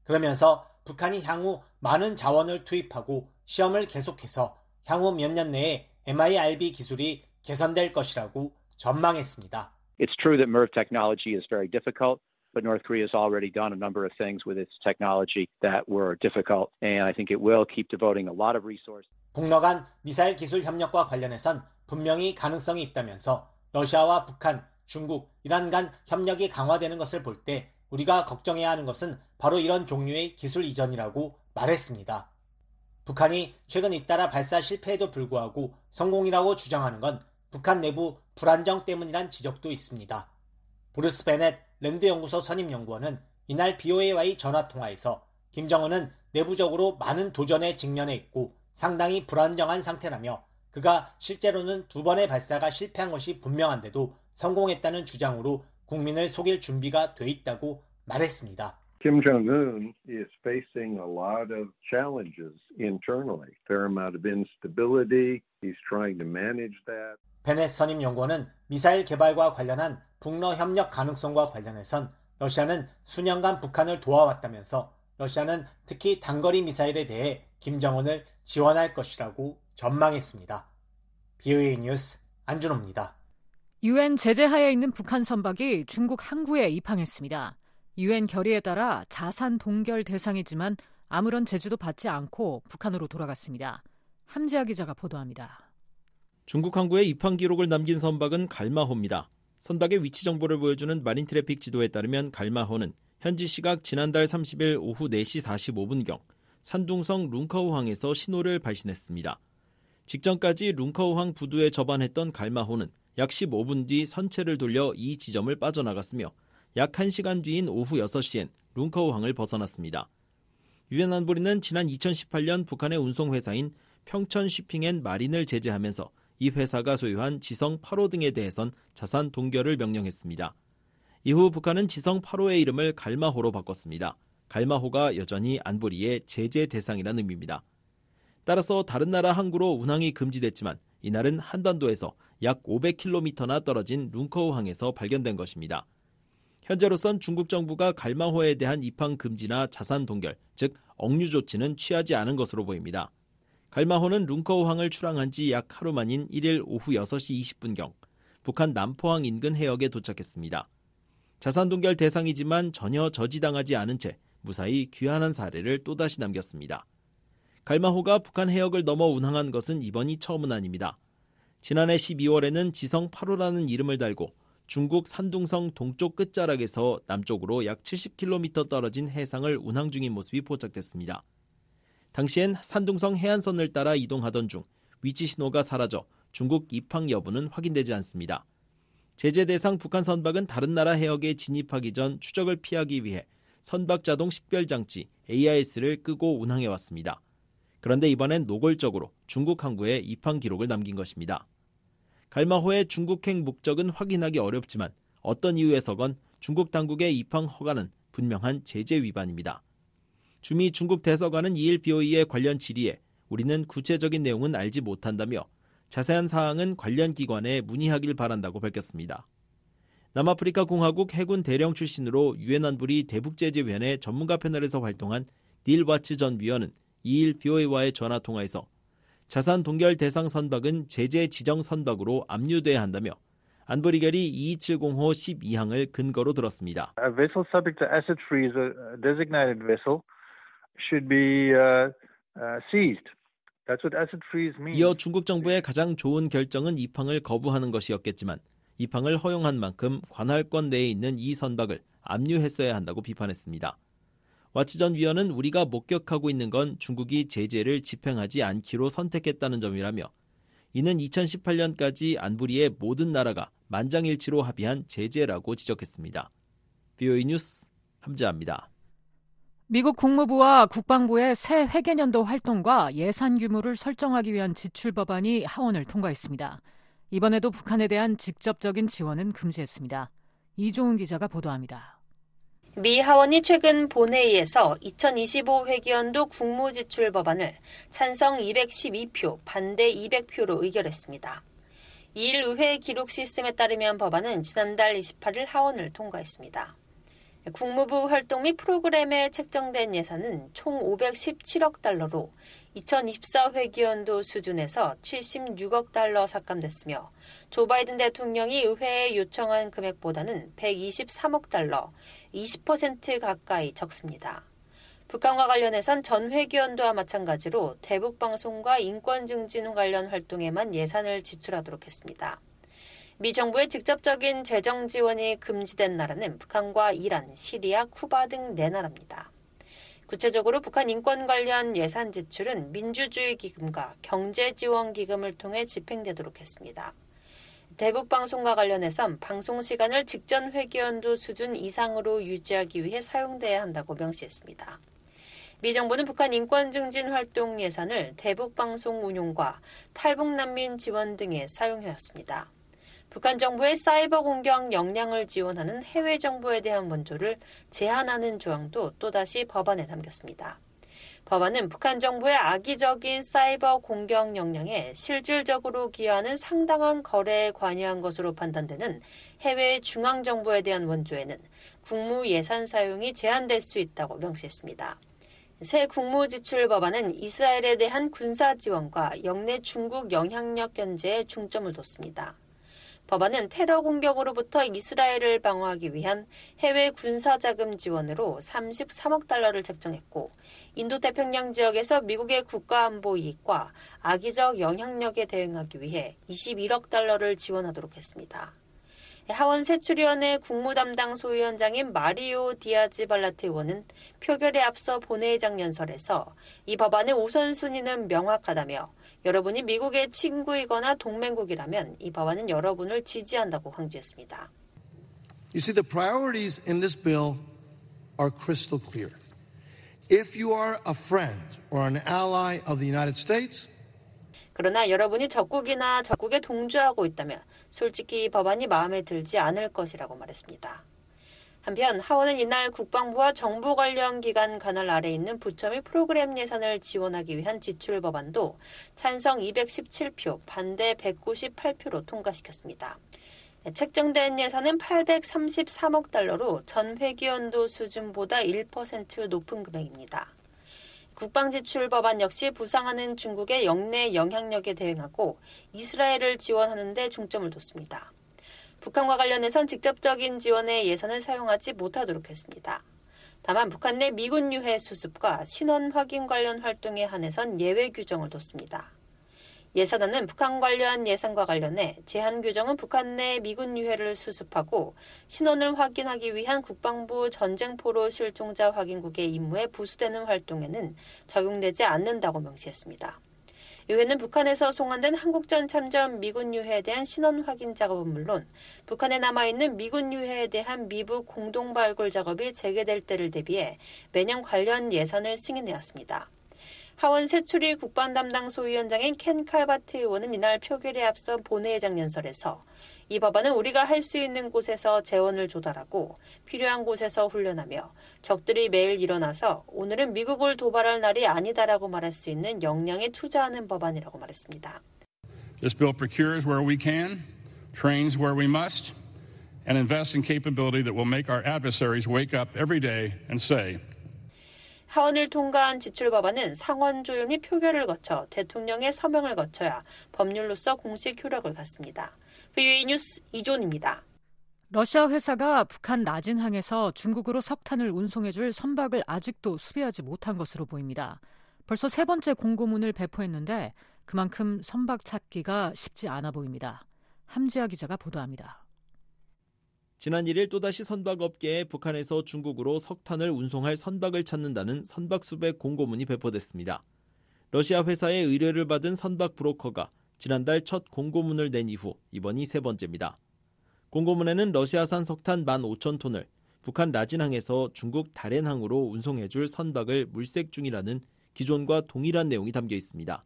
그러면서 북한이 향후 많은 자원을 투입하고 시험을 계속해서 향후 몇 년 내에 MIRB 기술이 개선될 것이라고 전망했습니다. It's true that MIRV technology is very difficult, but North Korea has already done a number of things with its technology that were difficult, and I think it will keep devoting a lot of resources. 북러 간 미사일 기술 협력과 관련해선 분명히 가능성이 있다면서 러시아와 북한, 중국, 이란 간 협력이 강화되는 것을 볼 때 우리가 걱정해야 하는 것은 바로 이런 종류의 기술 이전이라고 말했습니다. 북한이 최근 잇따라 발사 실패에도 불구하고 성공이라고 주장하는 건 북한 내부 불안정 때문이란 지적도 있습니다. 브루스 베넷 랜드연구소 선임연구원은 이날 BOA와의 전화통화에서 김정은은 내부적으로 많은 도전에 직면해 있고 상당히 불안정한 상태라며 그가 실제로는 2번의 발사가 실패한 것이 분명한데도 성공했다는 주장으로 국민을 속일 준비가 돼 있다고 말했습니다. Kim Jong-un is facing a lot of challenges internally. Fair amount of instability. He's trying to manage that. 베넷 선임 연구원은 미사일 개발과 관련한 북러 협력 가능성과 관련해선 러시아는 수년간 북한을 도와왔다면서 러시아는 특히 단거리 미사일에 대해 김정은을 지원할 것이라고 전망했습니다. BOA 뉴스 안준호입니다. UN 제재하에 있는 북한 선박이 중국 항구에 입항했습니다. UN 결의에 따라 자산 동결 대상이지만 아무런 제재도 받지 않고 북한으로 돌아갔습니다. 함지아 기자가 보도합니다. 중국 항구에 입항 기록을 남긴 선박은 갈마호입니다. 선박의 위치 정보를 보여주는 마린 트래픽 지도에 따르면 갈마호는 현지 시각 지난달 30일 오후 4시 45분경 산둥성 룽커우항에서 신호를 발신했습니다. 직전까지 룽커우항 부두에 접안했던 갈마호는 약 15분 뒤 선체를 돌려 이 지점을 빠져나갔으며 약 1시간 뒤인 오후 6시엔 룽커우항을 벗어났습니다. 유엔 안보리는 지난 2018년 북한의 운송회사인 평천쉬핑앤마린을 제재하면서 이 회사가 소유한 지성 8호 등에 대해선 자산 동결을 명령했습니다. 이후 북한은 지성 8호의 이름을 갈마호로 바꿨습니다. 갈마호가 여전히 안보리의 제재 대상이라는 의미입니다. 따라서 다른 나라 항구로 운항이 금지됐지만 이날은 한반도에서 약 500km나 떨어진 룽커우항에서 발견된 것입니다. 현재로선 중국 정부가 갈마호에 대한 입항 금지나 자산 동결, 즉 억류 조치는 취하지 않은 것으로 보입니다. 갈마호는 룽커우항을 출항한 지 약 하루 만인 1일 오후 6시 20분경 북한 남포항 인근 해역에 도착했습니다. 자산 동결 대상이지만 전혀 저지당하지 않은 채 무사히 귀환한 사례를 또다시 남겼습니다. 갈마호가 북한 해역을 넘어 운항한 것은 이번이 처음은 아닙니다. 지난해 12월에는 지성 8호라는 이름을 달고 중국 산둥성 동쪽 끝자락에서 남쪽으로 약 70km 떨어진 해상을 운항 중인 모습이 포착됐습니다. 당시엔 산둥성 해안선을 따라 이동하던 중 위치 신호가 사라져 중국 입항 여부는 확인되지 않습니다. 제재 대상 북한 선박은 다른 나라 해역에 진입하기 전 추적을 피하기 위해 선박 자동 식별 장치 AIS를 끄고 운항해왔습니다. 그런데 이번엔 노골적으로 중국 항구에 입항 기록을 남긴 것입니다. 갈마호의 중국행 목적은 확인하기 어렵지만 어떤 이유에서건 중국 당국의 입항 허가는 분명한 제재 위반입니다. 주미 중국 대사관은 2일 BOE의 관련 질의에 우리는 구체적인 내용은 알지 못한다며 자세한 사항은 관련 기관에 문의하길 바란다고 밝혔습니다. 남아프리카 공화국 해군 대령 출신으로 유엔 안보리 대북제재위원회 전문가 패널에서 활동한 닐 와츠 전 위원은 2일 BOE와의 전화통화에서 자산 동결 대상 선박은 제재 지정 선박으로 압류돼야 한다며 안보리 결의 2270호 12항을 근거로 들었습니다. A vessel subject to asset freeze, a designated vessel, should be seized. That's what asset freeze means. 이어 중국 정부의 가장 좋은 결정은 입항을 거부하는 것이었겠지만 입항을 허용한 만큼 관할권 내에 있는 이 선박을 압류했어야 한다고 비판했습니다. 와치 전 위원은 우리가 목격하고 있는 건 중국이 제재를 집행하지 않기로 선택했다는 점이라며 이는 2018년까지 안보리의 모든 나라가 만장일치로 합의한 제재라고 지적했습니다. BOE 뉴스 함재하입니다. 미국 국무부와 국방부의 새 회계년도 활동과 예산 규모를 설정하기 위한 지출 법안이 하원을 통과했습니다. 이번에도 북한에 대한 직접적인 지원은 금지했습니다. 이종훈 기자가 보도합니다. 미 하원이 최근 본회의에서 2025 회계연도 국무지출 법안을 찬성 212표, 반대 200표로 의결했습니다. 2일 의회 기록 시스템에 따르면 법안은 지난달 28일 하원을 통과했습니다. 국무부 활동 및 프로그램에 책정된 예산은 총 517억 달러로 2024 회계연도 수준에서 76억 달러 삭감됐으며 조 바이든 대통령이 의회에 요청한 금액보다는 123억 달러, 20% 가까이 적습니다. 북한과 관련해선 전 회계연도와 마찬가지로 대북방송과 인권증진 관련 활동에만 예산을 지출하도록 했습니다. 미 정부의 직접적인 재정 지원이 금지된 나라는 북한과 이란, 시리아, 쿠바 등 4나라입니다. 구체적으로 북한 인권 관련 예산 지출은 민주주의 기금과 경제지원기금을 통해 집행되도록 했습니다. 대북방송과 관련해선 방송 시간을 직전 회계연도 수준 이상으로 유지하기 위해 사용돼야 한다고 명시했습니다. 미 정부는 북한 인권 증진 활동 예산을 대북방송 운용과 탈북난민 지원 등에 사용해왔습니다. 북한 정부의 사이버 공격 역량을 지원하는 해외 정보에 대한 원조를 제한하는 조항도 또다시 법안에 담겼습니다. 법안은 북한 정부의 악의적인 사이버 공격 역량에 실질적으로 기여하는 상당한 거래에 관여한 것으로 판단되는 해외 중앙정보에 대한 원조에는 국무 예산 사용이 제한될 수 있다고 명시했습니다. 새 국무지출 법안은 이스라엘에 대한 군사 지원과 역내 중국 영향력 견제에 중점을 뒀습니다. 법안은 테러 공격으로부터 이스라엘을 방어하기 위한 해외 군사자금 지원으로 33억 달러를 책정했고 인도태평양 지역에서 미국의 국가안보 이익과 악의적 영향력에 대응하기 위해 21억 달러를 지원하도록 했습니다. 하원 세출위원회 국무담당 소위원장인 마리오 디아즈 발라트 의원은 표결에 앞서 본회의장 연설에서 이 법안의 우선순위는 명확하다며 여러분이 미국의 친구이거나 동맹국이라면 이 법안은 여러분을 지지한다고 강조했습니다. You see, the priorities in this bill are crystal clear. If you are a friend or an ally of the United States, 그러나 여러분이 적국이나 적국에 동조하고 있다면 솔직히 이 법안이 마음에 들지 않을 것이라고 말했습니다. 한편 하원은 이날 국방부와 정부 관련 기관 관할 아래 있는 부처 및 프로그램 예산을 지원하기 위한 지출 법안도 찬성 217표, 반대 198표로 통과시켰습니다. 책정된 예산은 833억 달러로 전 회계연도 수준보다 1% 높은 금액입니다. 국방지출 법안 역시 부상하는 중국의 역내 영향력에 대응하고 이스라엘을 지원하는 데 중점을 뒀습니다. 북한과 관련해선 직접적인 지원에 예산을 사용하지 못하도록 했습니다. 다만 북한 내 미군 유해 수습과 신원 확인 관련 활동에 한해선 예외 규정을 뒀습니다. 예산안은 북한 관련 예산과 관련해 제한 규정은 북한 내 미군 유해를 수습하고 신원을 확인하기 위한 국방부 전쟁포로 실종자 확인국의 임무에 부수되는 활동에는 적용되지 않는다고 명시했습니다. 의회는 북한에서 송환된 한국전 참전 미군 유해에 대한 신원 확인 작업은 물론 북한에 남아있는 미군 유해에 대한 미북 공동 발굴 작업이 재개될 때를 대비해 매년 관련 예산을 승인해왔습니다. 하원 세출위 국방 담당 소위원장인 켄 칼바트 의원은 이날 표결에 앞서 본회의장 연설에서 이 법안은 우리가 할 수 있는 곳에서 재원을 조달하고 필요한 곳에서 훈련하며 적들이 매일 일어나서 오늘은 미국을 도발할 날이 아니다라고 말할 수 있는 역량에 투자하는 법안이라고 말했습니다. This bill procures where we can, trains where we must, and invests in capability that will make our adversaries wake up every day and say 하원을 통과한 지출 법안은 상원 조율 및 표결을 거쳐 대통령의 서명을 거쳐야 법률로서 공식 효력을 갖습니다. BOE 뉴스 이존입니다. 러시아 회사가 북한 라진항에서 중국으로 석탄을 운송해줄 선박을 아직도 수배하지 못한 것으로 보입니다. 벌써 3번째 공고문을 배포했는데 그만큼 선박 찾기가 쉽지 않아 보입니다. 함지아 기자가 보도합니다. 지난 1일 또다시 선박업계에 북한에서 중국으로 석탄을 운송할 선박을 찾는다는 선박수배 공고문이 배포됐습니다. 러시아 회사의 의뢰를 받은 선박 브로커가 지난달 첫 공고문을 낸 이후 이번이 세 번째입니다. 공고문에는 러시아산 석탄 15,000톤을 북한 라진항에서 중국 다롄항으로 운송해줄 선박을 물색 중이라는 기존과 동일한 내용이 담겨 있습니다.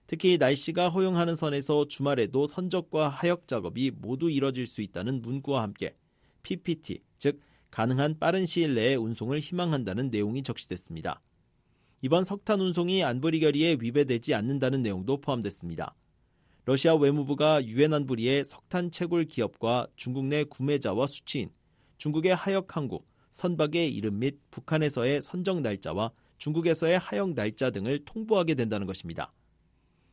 특히 날씨가 허용하는 선에서 주말에도 선적과 하역 작업이 모두 이뤄질 수 있다는 문구와 함께 PPT, 즉 가능한 빠른 시일 내에 운송을 희망한다는 내용이 적시됐습니다. 이번 석탄 운송이 안보리 결의에 위배되지 않는다는 내용도 포함됐습니다. 러시아 외무부가 유엔 안보리에 석탄 채굴 기업과 중국 내 구매자와 수취인, 중국의 하역 항구, 선박의 이름 및 북한에서의 선적 날짜와 중국에서의 하역 날짜 등을 통보하게 된다는 것입니다.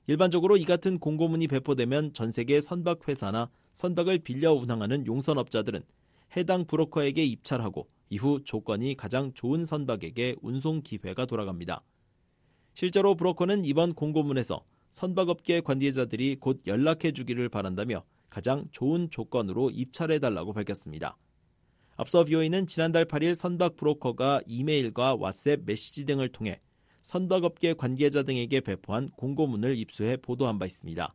일반적으로 이 같은 공고문이 배포되면 전 세계 선박 회사나 선박을 빌려 운항하는 용선업자들은 해당 브로커에게 입찰하고 이후 조건이 가장 좋은 선박에게 운송 기회가 돌아갑니다. 실제로 브로커는 이번 공고문에서 선박업계 관계자들이 곧 연락해 주기를 바란다며 가장 좋은 조건으로 입찰해달라고 밝혔습니다. 앞서 BOA는 지난달 8일 선박 브로커가 이메일과 왓츠앱 메시지 등을 통해 선박업계 관계자 등에게 배포한 공고문을 입수해 보도한 바 있습니다.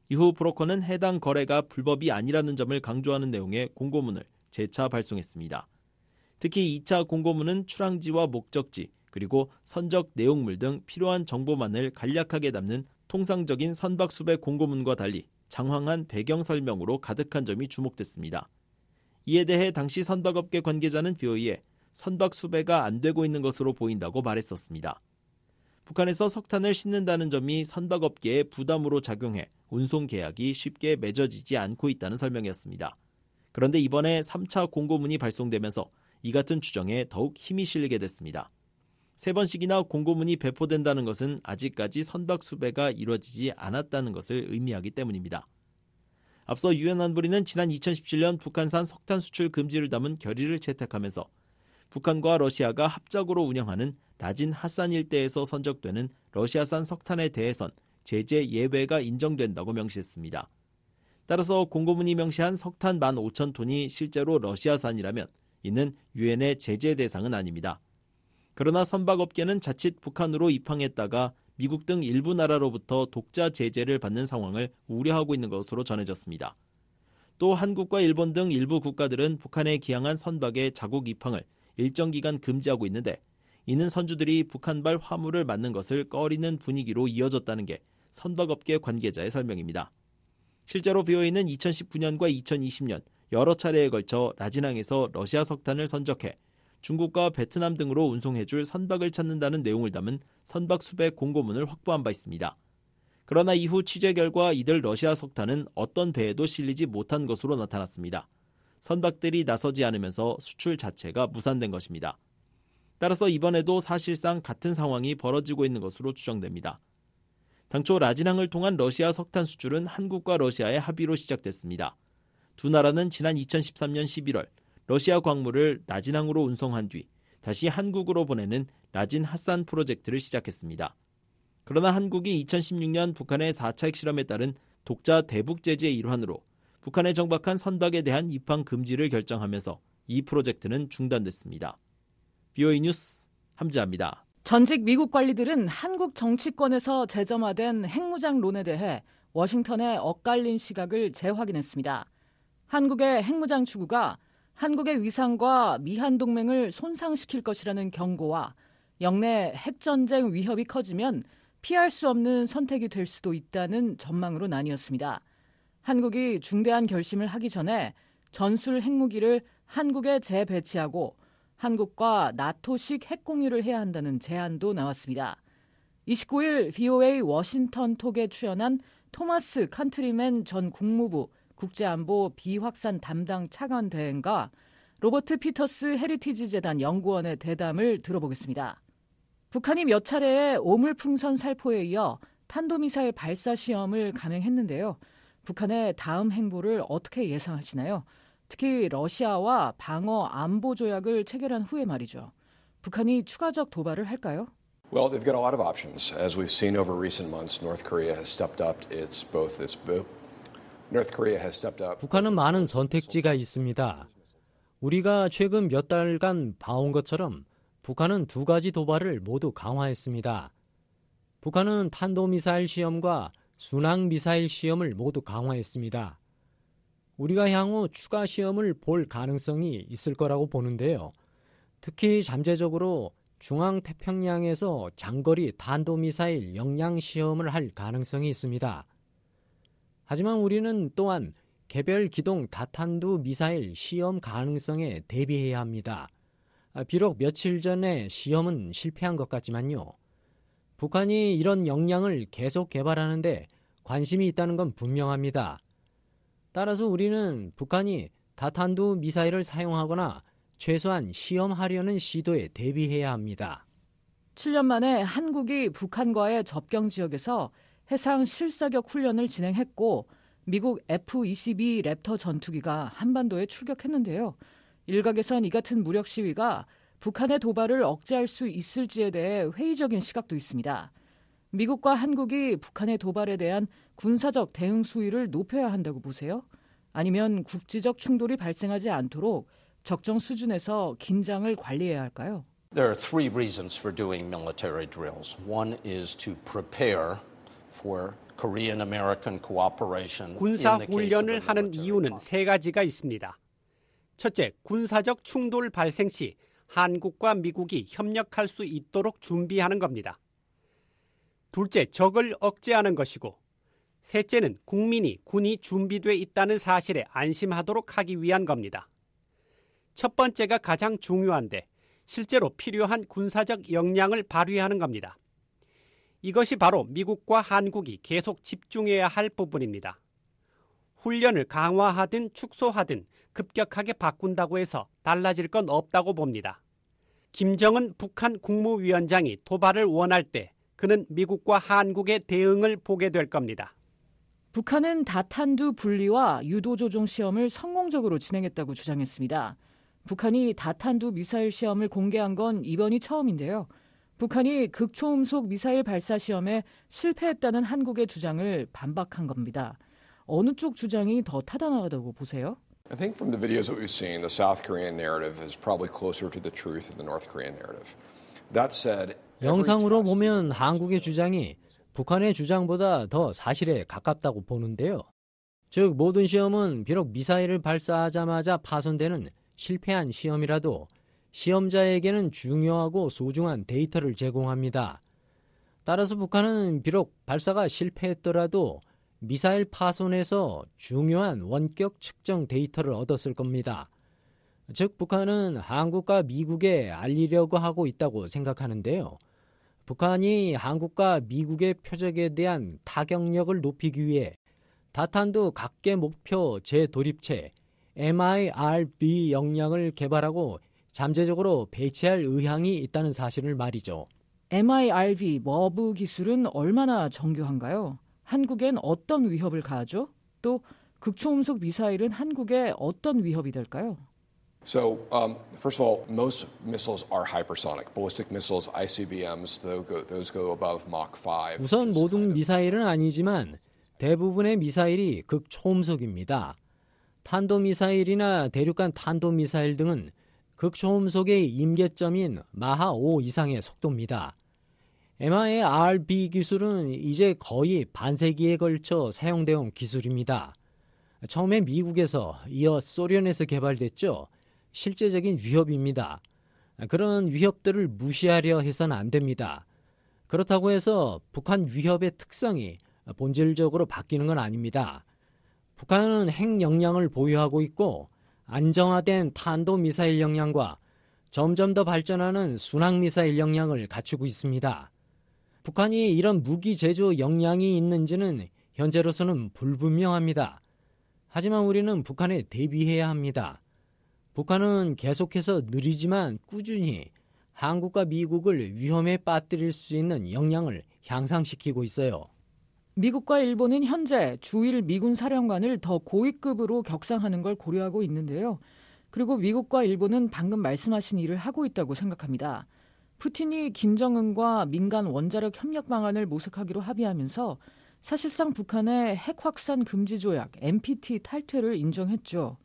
이후 브로커는 해당 거래가 불법이 아니라는 점을 강조하는 내용의 공고문을 재차 발송했습니다. 특히 2차 공고문은 출항지와 목적지, 그리고 선적 내용물 등 필요한 정보만을 간략하게 담는 통상적인 선박 수배 공고문과 달리 장황한 배경 설명으로 가득한 점이 주목됐습니다. 이에 대해 당시 선박업계 관계자는 BOA에 선박 수배가 안 되고 있는 것으로 보인다고 말했었습니다. 북한에서 석탄을 싣는다는 점이 선박업계에 부담으로 작용해 운송 계약이 쉽게 맺어지지 않고 있다는 설명이었습니다. 그런데 이번에 3차 공고문이 발송되면서 이 같은 주장에 더욱 힘이 실리게 됐습니다. 세 번씩이나 공고문이 배포된다는 것은 아직까지 선박 수배가 이루어지지 않았다는 것을 의미하기 때문입니다. 앞서 유엔 안보리는 지난 2017년 북한산 석탄 수출 금지를 담은 결의를 채택하면서 북한과 러시아가 합작으로 운영하는 라진 하산 일대에서 선적되는 러시아산 석탄에 대해선 제재 예외가 인정된다고 명시했습니다. 따라서 공고문이 명시한 석탄 15,000톤이 실제로 러시아산이라면 이는 유엔의 제재 대상은 아닙니다. 그러나 선박업계는 자칫 북한으로 입항했다가 미국 등 일부 나라로부터 독자 제재를 받는 상황을 우려하고 있는 것으로 전해졌습니다. 또 한국과 일본 등 일부 국가들은 북한에 기항한 선박의 자국 입항을 일정 기간 금지하고 있는데 이는 선주들이 북한발 화물을 맞는 것을 꺼리는 분위기로 이어졌다는 게 선박업계 관계자의 설명입니다. 실제로 BOA는 2019년과 2020년 여러 차례에 걸쳐 라진항에서 러시아 석탄을 선적해 중국과 베트남 등으로 운송해줄 선박을 찾는다는 내용을 담은 선박 수배 공고문을 확보한 바 있습니다. 그러나 이후 취재 결과 이들 러시아 석탄은 어떤 배에도 실리지 못한 것으로 나타났습니다. 선박들이 나서지 않으면서 수출 자체가 무산된 것입니다. 따라서 이번에도 사실상 같은 상황이 벌어지고 있는 것으로 추정됩니다. 당초 라진항을 통한 러시아 석탄 수출은 한국과 러시아의 합의로 시작됐습니다. 두 나라는 지난 2013년 11월 러시아 광물을 라진항으로 운송한 뒤 다시 한국으로 보내는 라진 하산 프로젝트를 시작했습니다. 그러나 한국이 2016년 북한의 4차 핵실험에 따른 독자 대북 제재의 일환으로 북한에 정박한 선박에 대한 입항 금지를 결정하면서 이 프로젝트는 중단됐습니다. BOA 뉴스 함지아입니다. 전직 미국 관리들은 한국 정치권에서 재점화된 핵무장론에 대해 워싱턴의 엇갈린 시각을 재확인했습니다. 한국의 핵무장 추구가 한국의 위상과 미한 동맹을 손상시킬 것이라는 경고와 영내 핵전쟁 위협이 커지면 피할 수 없는 선택이 될 수도 있다는 전망으로 나뉘었습니다. 한국이 중대한 결심을 하기 전에 전술 핵무기를 한국에 재배치하고 한국과 나토식 핵공유를 해야 한다는 제안도 나왔습니다. 29일 BOA 워싱턴 톡에 출연한 토마스 컨트리맨 전 국무부 국제안보 비확산 담당 차관 대행과 로버트 피터스 헤리티지 재단 연구원의 대담을 들어보겠습니다. 북한이 몇 차례의 오물풍선 살포에 이어 탄도미사일 발사 시험을 감행했는데요. 북한의 다음 행보를 어떻게 예상하시나요? 특히 러시아와 방어 안보 조약을 체결한 후에 말이죠. 북한이 추가적 도발을 할까요? Well, they've got a lot of options. As we've seen over recent months, North Korea has stepped up its 북한은 많은 선택지가 있습니다. 우리가 최근 몇 달간 봐온 것처럼 북한은 두 가지 도발을 모두 강화했습니다. 북한은 탄도미사일 시험과 순항미사일 시험을 모두 강화했습니다. 우리가 향후 추가 시험을 볼 가능성이 있을 거라고 보는데요. 특히 잠재적으로 중앙태평양에서 장거리 탄도미사일 역량 시험을 할 가능성이 있습니다. 하지만 우리는 또한 개별 기동 다탄두 미사일 시험 가능성에 대비해야 합니다. 비록 며칠 전에 시험은 실패한 것 같지만요. 북한이 이런 역량을 계속 개발하는데 관심이 있다는 건 분명합니다. 따라서 우리는 북한이 다탄두 미사일을 사용하거나 최소한 시험하려는 시도에 대비해야 합니다. 7년 만에 한국이 북한과의 접경 지역에서 해상 실사격 훈련을 진행했고 미국 F-22 랩터 전투기가 한반도에 출격했는데요. 일각에선 이 같은 무력 시위가 북한의 도발을 억제할 수 있을지에 대해 회의적인 시각도 있습니다. 미국과 한국이 북한의 도발에 대한 군사적 대응 수위를 높여야 한다고 보세요? 아니면 국지적 충돌이 발생하지 않도록 적정 수준에서 긴장을 관리해야 할까요? There are three reasons for doing military drills. One is to prepare for Korean-American cooperation. 군사 훈련을 하는 이유는 세 가지가 있습니다. 첫째, 군사적 충돌 발생 시 한국과 미국이 협력할 수 있도록 준비하는 겁니다. 둘째, 적을 억제하는 것이고, 셋째는 군이 준비돼 있다는 사실에 안심하도록 하기 위한 겁니다. 첫 번째가 가장 중요한데 실제로 필요한 군사적 역량을 발휘하는 겁니다. 이것이 바로 미국과 한국이 계속 집중해야 할 부분입니다. 훈련을 강화하든 축소하든 급격하게 바꾼다고 해서 달라질 건 없다고 봅니다. 김정은 북한 국무위원장이 도발을 원할 때 그는 미국과 한국의 대응을 보게 될 겁니다. 북한은 다탄두 분리와 유도 조종 시험을 성공적으로 진행했다고 주장했습니다. 북한이 다탄두 미사일 시험을 공개한 건 이번이 처음인데요. 북한이 극초음속 미사일 발사 시험에 실패했다는 한국의 주장을 반박한 겁니다. 어느 쪽 주장이 더 타당하다고 보세요? I think from the videos that we've seen, the South Korean narrative is probably closer to the truth than the North Korean narrative. That said, 영상으로 보면 한국의 주장이 북한의 주장보다 더 사실에 가깝다고 보는데요. 즉 모든 시험은 비록 미사일을 발사하자마자 파손되는 실패한 시험이라도 시험자에게는 중요하고 소중한 데이터를 제공합니다. 따라서 북한은 비록 발사가 실패했더라도 미사일 파손에서 중요한 원격 측정 데이터를 얻었을 겁니다. 즉 북한은 한국과 미국에 알리려고 하고 있다고 생각하는데요. 북한이 한국과 미국의 표적에 대한 타격력을 높이기 위해 다탄두 각계 목표 재도립체 MIRV 역량을 개발하고 잠재적으로 배치할 의향이 있다는 사실을 말이죠. MIRV 머브 기술은 얼마나 정교한가요? 한국엔 어떤 위협을 가하죠? 또 극초음속 미사일은 한국에 어떤 위협이 될까요? So, first of all, most missiles are hypersonic. Ballistic missiles, ICBMs, those go above Mach 5. 우선 모든 미사일은 아니지만 대부분의 미사일이 극초음속입니다. 탄도미사일이나 대륙간 탄도미사일 등은 극초음속의 임계점인 마하 5 이상의 속도입니다. MIRV 기술은 이제 거의 반세기에 걸쳐 사용되어 온 기술입니다. 처음에 미국에서 이어 소련에서 개발됐죠. 실제적인 위협입니다. 그런 위협들을 무시하려 해서는 안 됩니다. 그렇다고 해서 북한 위협의 특성이 본질적으로 바뀌는 건 아닙니다. 북한은 핵 역량을 보유하고 있고 안정화된 탄도미사일 역량과 점점 더 발전하는 순항미사일 역량을 갖추고 있습니다. 북한이 이런 무기 제조 역량이 있는지는 현재로서는 불분명합니다. 하지만 우리는 북한에 대비해야 합니다. 북한은 계속해서 느리지만 꾸준히 한국과 미국을 위험에 빠뜨릴 수 있는 역량을 향상시키고 있어요. 미국과 일본은 현재 주일 미군 사령관을 더 고위급으로 격상하는 걸 고려하고 있는데요. 그리고 미국과 일본은 방금 말씀하신 일을 하고 있다고 생각합니다. 푸틴이 김정은과 민간 원자력 협력 방안을 모색하기로 합의하면서 사실상 북한의 핵 확산 금지 조약 NPT 탈퇴를 인정했죠.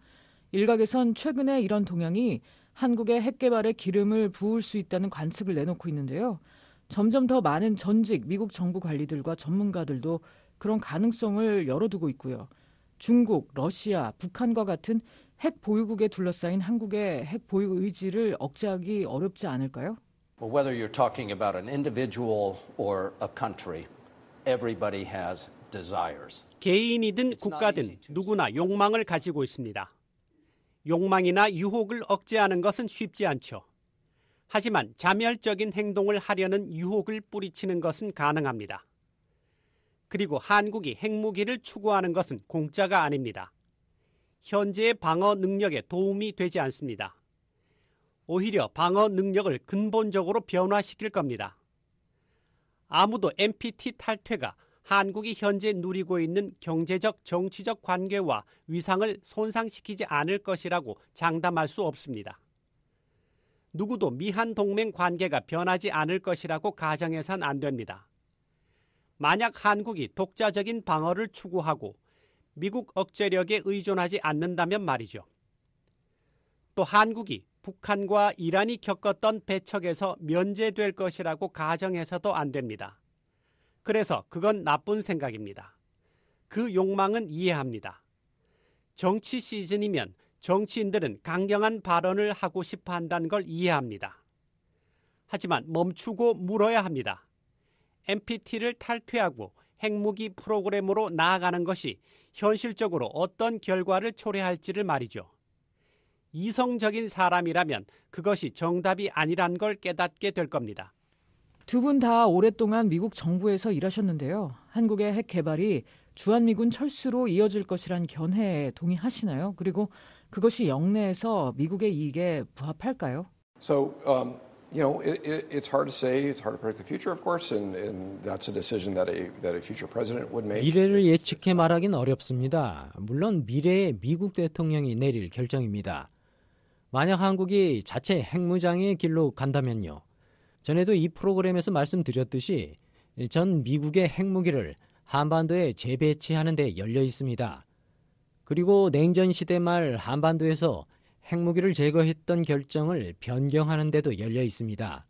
일각에선 최근에 이런 동향이 한국의 핵 개발에 기름을 부을 수 있다는 관측을 내놓고 있는데요. 점점 더 많은 전직 미국 정부 관리들과 전문가들도 그런 가능성을 열어두고 있고요. 중국, 러시아, 북한과 같은 핵 보유국에 둘러싸인 한국의 핵 보유 의지를 억제하기 어렵지 않을까요? Well, whether you're talking about an individual or a country, everybody has desires. 개인이든 국가든 누구나 욕망을 가지고 있습니다. 욕망이나 유혹을 억제하는 것은 쉽지 않죠. 하지만 자멸적인 행동을 하려는 유혹을 뿌리치는 것은 가능합니다. 그리고 한국이 핵무기를 추구하는 것은 공짜가 아닙니다. 현재의 방어 능력에 도움이 되지 않습니다. 오히려 방어 능력을 근본적으로 변화시킬 겁니다. 아무도 NPT 탈퇴가 한국이 현재 누리고 있는 경제적, 정치적 관계와 위상을 손상시키지 않을 것이라고 장담할 수 없습니다. 누구도 미한 동맹 관계가 변하지 않을 것이라고 가정해선 안 됩니다. 만약 한국이 독자적인 방어를 추구하고 미국 억제력에 의존하지 않는다면 말이죠. 또 한국이 북한과 이란이 겪었던 배척에서 면제될 것이라고 가정해서도 안 됩니다. 그래서 그건 나쁜 생각입니다. 그 욕망은 이해합니다. 정치 시즌이면 정치인들은 강경한 발언을 하고 싶어 한다는 걸 이해합니다. 하지만 멈추고 물어야 합니다. NPT를 탈퇴하고 핵무기 프로그램으로 나아가는 것이 현실적으로 어떤 결과를 초래할지를 말이죠. 이성적인 사람이라면 그것이 정답이 아니란 걸 깨닫게 될 겁니다. 두 분 다 오랫동안 미국 정부에서 일하셨는데요. 한국의 핵 개발이 주한미군 철수로 이어질 것이란 견해에 동의하시나요? 그리고 그것이 영내에서 미국의 이익에 부합할까요? So, it's hard to say. It's hard to predict the future, of course, and that's a decision that a future president would make. 미래를 예측해 말하긴 어렵습니다. 물론 미래의 미국 대통령이 내릴 결정입니다. 만약 한국이 자체 핵무장의 길로 간다면요. 전에도 이 프로그램에서 말씀드렸듯이 전 미국의 핵무기를 한반도에 재배치하는 데 열려 있습니다. 그리고 냉전 시대 말 한반도에서 핵무기를 제거했던 결정을 변경하는 데도 열려 있습니다.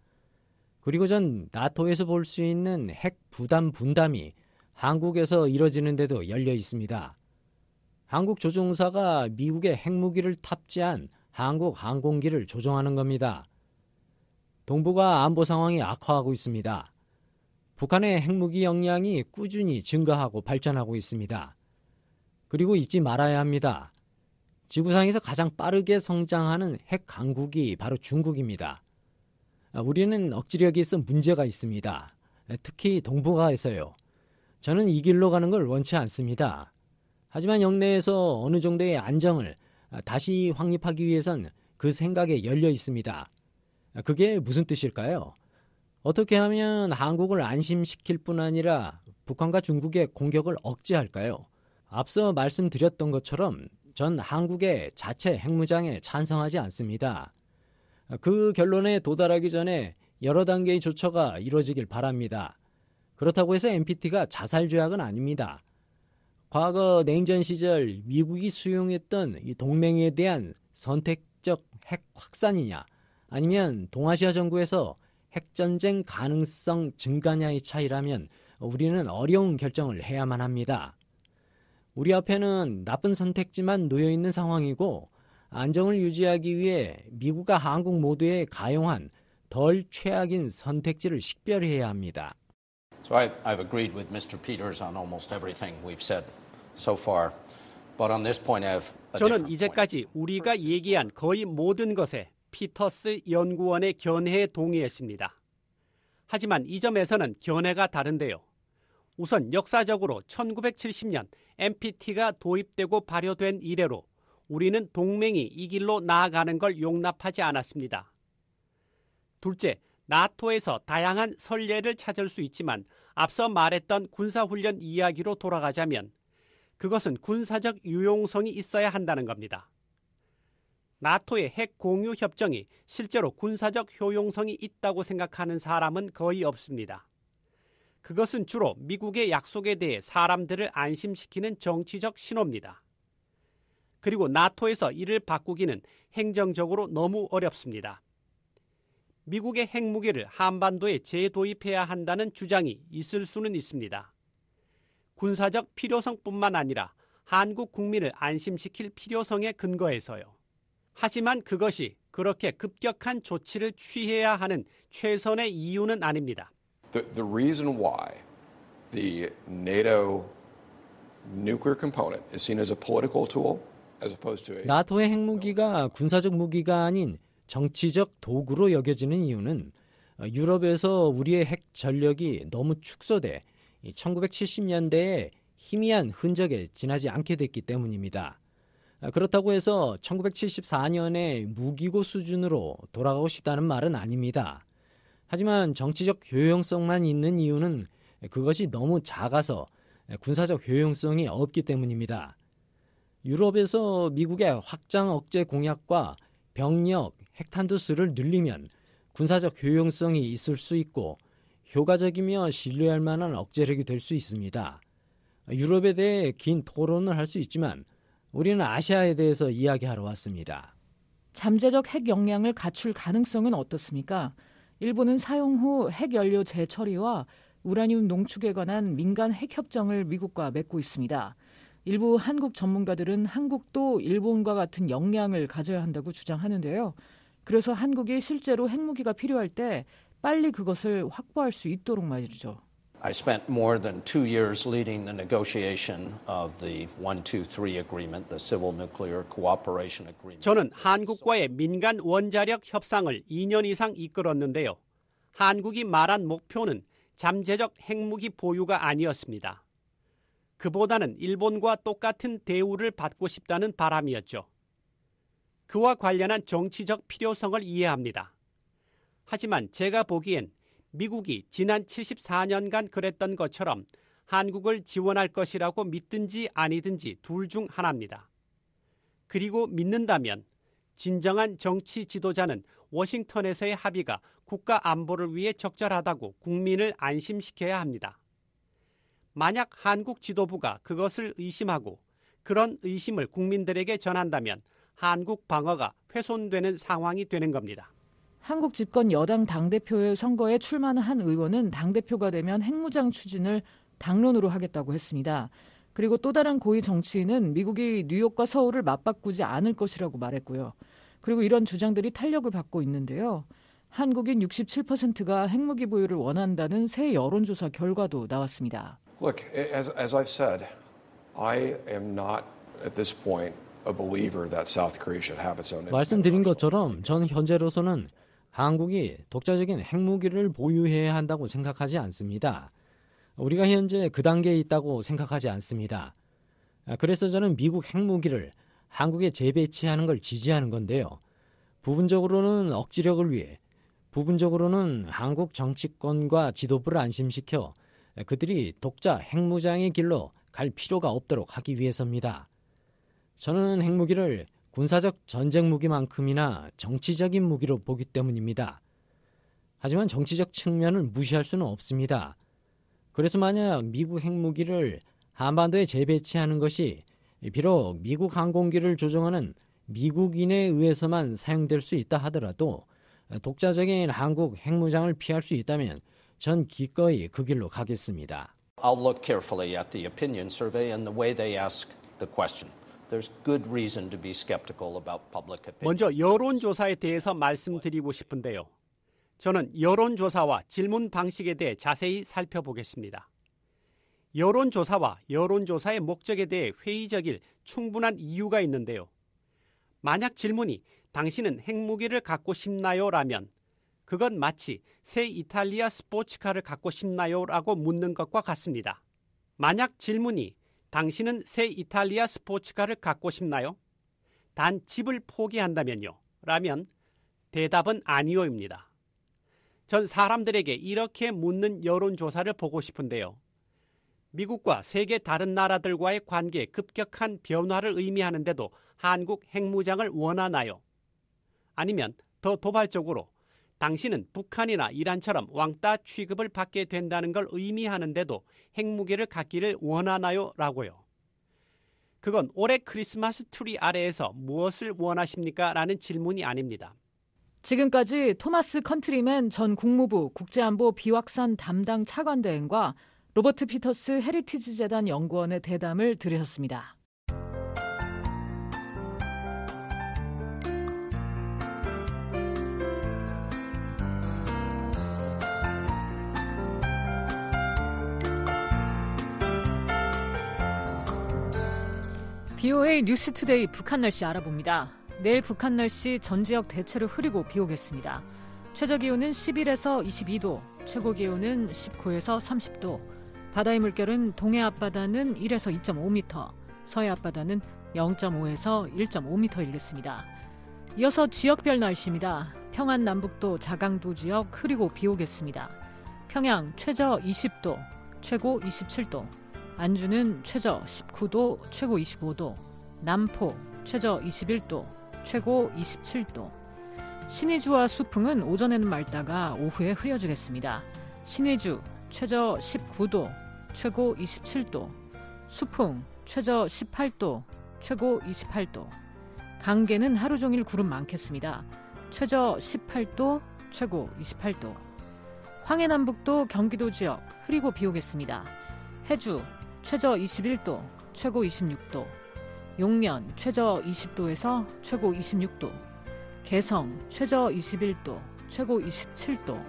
그리고 전 나토에서 볼 수 있는 핵 부담 분담이 한국에서 이뤄지는 데도 열려 있습니다. 한국 조종사가 미국의 핵무기를 탑재한 한국 항공기를 조종하는 겁니다. 동북아 안보 상황이 악화하고 있습니다. 북한의 핵무기 역량이 꾸준히 증가하고 발전하고 있습니다. 그리고 잊지 말아야 합니다. 지구상에서 가장 빠르게 성장하는 핵 강국이 바로 중국입니다. 우리는 억지력이 있어 문제가 있습니다. 특히 동북아에서요. 저는 이 길로 가는 걸 원치 않습니다. 하지만 영내에서 어느 정도의 안정을 다시 확립하기 위해선 그 생각에 열려 있습니다. 그게 무슨 뜻일까요? 어떻게 하면 한국을 안심시킬 뿐 아니라 북한과 중국의 공격을 억제할까요? 앞서 말씀드렸던 것처럼 전 한국의 자체 핵무장에 찬성하지 않습니다. 그 결론에 도달하기 전에 여러 단계의 조처가 이루어지길 바랍니다. 그렇다고 해서 NPT가 자살조약은 아닙니다. 과거 냉전 시절 미국이 수용했던 이 동맹에 대한 선택적 핵 확산이냐 아니면 동아시아 정부에서 핵전쟁 가능성 증가냐의 차이라면 우리는 어려운 결정을 해야만 합니다. 우리 앞에는 나쁜 선택지만 놓여있는 상황이고 안정을 유지하기 위해 미국과 한국 모두에 가용한 덜 최악인 선택지를 식별해야 합니다. So I've agreed with Mr. Peters on almost everything we've said so far, but on this point I have a 저는 different 이제까지 우리가 얘기한 거의 모든 것에 피터스 연구원의 견해에 동의했습니다. 하지만 이 점에서는 견해가 다른데요. 우선 역사적으로 1970년 NPT가 도입되고 발효된 이래로 우리는 동맹이 이 길로 나아가는 걸 용납하지 않았습니다. 둘째, 나토에서 다양한 선례를 찾을 수 있지만 앞서 말했던 군사훈련 이야기로 돌아가자면 그것은 군사적 유용성이 있어야 한다는 겁니다. 나토의 핵 공유 협정이 실제로 군사적 효용성이 있다고 생각하는 사람은 거의 없습니다. 그것은 주로 미국의 약속에 대해 사람들을 안심시키는 정치적 신호입니다. 그리고 나토에서 이를 바꾸기는 행정적으로 너무 어렵습니다. 미국의 핵무기를 한반도에 재도입해야 한다는 주장이 있을 수는 있습니다. 군사적 필요성뿐만 아니라 한국 국민을 안심시킬 필요성에 근거해서요. 하지만 그것이 그렇게 급격한 조치를 취해야 하는 최선의 이유는 아닙니다. The reason why the NATO nuclear component is seen as a political tool as opposed to a 나토의 핵무기가 군사적 무기가 아닌 정치적 도구로 여겨지는 이유는 유럽에서 우리의 핵 전력이 너무 축소돼 1970년대에 희미한 흔적에 지나지 않게 됐기 때문입니다. 그렇다고 해서 1974년에 무기고 수준으로 돌아가고 싶다는 말은 아닙니다. 하지만 정치적 효용성만 있는 이유는 그것이 너무 작아서 군사적 효용성이 없기 때문입니다. 유럽에서 미국의 확장 억제 공약과 병력, 핵탄두 수를 늘리면 군사적 효용성이 있을 수 있고 효과적이며 신뢰할 만한 억제력이 될 수 있습니다. 유럽에 대해 긴 토론을 할 수 있지만 우리는 아시아에 대해서 이야기하러 왔습니다. 잠재적 핵 역량을 갖출 가능성은 어떻습니까? 일본은 사용 후 핵연료 재처리와 우라늄 농축에 관한 민간 핵협정을 미국과 맺고 있습니다. 일부 한국 전문가들은 한국도 일본과 같은 역량을 가져야 한다고 주장하는데요. 그래서 한국이 실제로 핵무기가 필요할 때 빨리 그것을 확보할 수 있도록 말이죠. I spent more than 2 years leading the negotiation of the 123 agreement, the Civil Nuclear Cooperation Agreement. 저는 한국과의 민간 원자력 협상을 2년 이상 이끌었는데요. 한국이 말한 목표는 잠재적 핵무기 보유가 아니었습니다. 그보다는 일본과 똑같은 대우를 받고 싶다는 바람이었죠. 그와 관련한 정치적 필요성을 이해합니다. 하지만 제가 보기엔 미국이 지난 74년간 그랬던 것처럼 한국을 지원할 것이라고 믿든지 아니든지 둘 중 하나입니다. 그리고 믿는다면 진정한 정치 지도자는 워싱턴에서의 합의가 국가 안보를 위해 적절하다고 국민을 안심시켜야 합니다. 만약 한국 지도부가 그것을 의심하고 그런 의심을 국민들에게 전한다면 한국 방어가 훼손되는 상황이 되는 겁니다. 한국 집권 여당 당대표의 선거에 출마한 의원은 당대표가 되면 핵무장 추진을 당론으로 하겠다고 했습니다. 그리고 또 다른 고위 정치인은 미국이 뉴욕과 서울을 맞바꾸지 않을 것이라고 말했고요. 그리고 이런 주장들이 탄력을 받고 있는데요. 한국인 67%가 핵무기 보유를 원한다는 새 여론조사 결과도 나왔습니다. Look, as I've said, I am not at this point a believer that South Korea should have its own. 말씀드린 것처럼 전 현재로서는 한국이 독자적인 핵무기를 보유해야 한다고 생각하지 않습니다. 우리가 현재 그 단계에 있다고 생각하지 않습니다. 그래서 저는 미국 핵무기를 한국에 재배치하는 걸 지지하는 건데요. 부분적으로는 억지력을 위해, 부분적으로는 한국 정치권과 지도부를 안심시켜 그들이 독자 핵무장의 길로 갈 필요가 없도록 하기 위해서입니다. 저는 핵무기를 군사적 전쟁 무기만큼이나 정치적인 무기로 보기 때문입니다. 하지만 정치적 측면을 무시할 수는 없습니다. 그래서 만약 미국 핵무기를 한반도에 재배치하는 것이 비록 미국 항공기를 조종하는 미국인에 의해서만 사용될 수 있다 하더라도 독자적인 한국 핵무장을 피할 수 있다면 전 기꺼이 그 길로 가겠습니다. I'll look carefully at the opinion survey and the way they ask the question. There's good reason to be skeptical about public opinion. 먼저 여론조사에 대해서 말씀드리고 싶은데요. 저는 여론조사와 질문 방식에 대해 자세히 살펴보겠습니다. 여론조사와 여론조사의 목적에 대해 회의적일 충분한 이유가 있는데요. 만약 질문이 당신은 핵무기를 갖고 싶나요? 라면 그건 마치 새 이탈리아 스포츠카를 갖고 싶나요? 라고 묻는 것과 같습니다. 만약 질문이 당신은 새 이탈리아 스포츠카를 갖고 싶나요? 단 집을 포기한다면요? 라면 대답은 아니오입니다. 전 사람들에게 이렇게 묻는 여론조사를 보고 싶은데요. 미국과 세계 다른 나라들과의 관계에 급격한 변화를 의미하는데도 한국 핵무장을 원하나요? 아니면 더 도발적으로 당신은 북한이나 이란처럼 왕따 취급을 받게 된다는 걸 의미하는데도 핵무기를 갖기를 원하나요? 라고요. 그건 올해 크리스마스 트리 아래에서 무엇을 원하십니까? 라는 질문이 아닙니다. 지금까지 토마스 컨트리맨 전 국무부 국제안보 비확산 담당 차관대행과 로버트 피터스 헤리티지 재단 연구원의 대담을 들으셨습니다. BOA 뉴스투데이 북한 날씨 알아봅니다. 내일 북한 날씨 전 지역 대체로 흐리고 비 오겠습니다. 최저기온은 11에서 22도, 최고기온은 19에서 30도, 바다의 물결은 동해 앞바다는 1에서 2.5m, 서해 앞바다는 0.5에서 1.5m 일겠습니다. 이어서 지역별 날씨입니다. 평안 남북도 자강도 지역 흐리고 비 오겠습니다. 평양 최저 20도, 최고 27도, 안주는 최저 19도, 최고 25도, 남포 최저 21도, 최고 27도. 신의주와 수풍은 오전에는 맑다가 오후에 흐려지겠습니다. 신의주 최저 19도, 최고 27도, 수풍 최저 18도, 최고 28도. 강계는 하루 종일 구름 많겠습니다. 최저 18도, 최고 28도. 황해남북도 경기도 지역 흐리고 비 오겠습니다. 해주 최저 21도, 최고 26도. 용면 최저 20도에서 최고 26도. 개성 최저 21도, 최고 27도.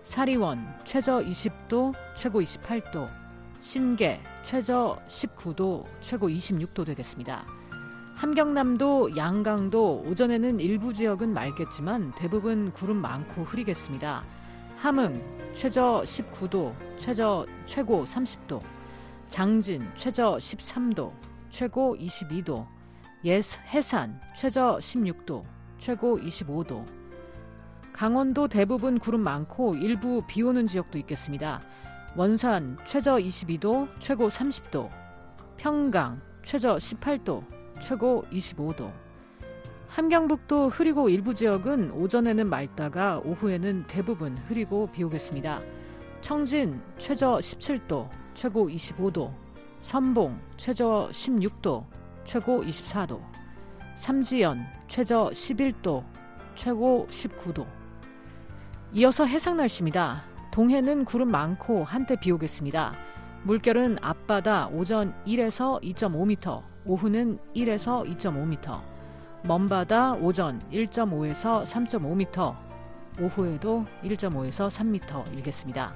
사리원 최저 20도, 최고 28도. 신계 최저 19도, 최고 26도 되겠습니다. 함경남도, 양강도 오전에는 일부 지역은 맑겠지만 대부분 구름 많고 흐리겠습니다. 함흥 최저 19도, 최고 30도. 장진 최저 13도, 최고 22도. 해산 최저 16도, 최고 25도. 강원도 대부분 구름 많고 일부 비 오는 지역도 있겠습니다. 원산 최저 22도, 최고 30도. 평강 최저 18도, 최고 25도. 함경북도 흐리고 일부 지역은 오전에는 맑다가 오후에는 대부분 흐리고 비 오겠습니다. 청진 최저 17도, 최고 25도. 선봉 최저 16도, 최고 24도. 삼지연 최저 11도, 최고 19도. 이어서 해상 날씨입니다. 동해는 구름 많고 한때 비 오겠습니다. 물결은 앞바다 오전 1에서 2.5m, 오후는 1에서 2.5m. 먼바다 오전 1.5에서 3.5m, 오후에도 1.5에서 3m 일겠습니다.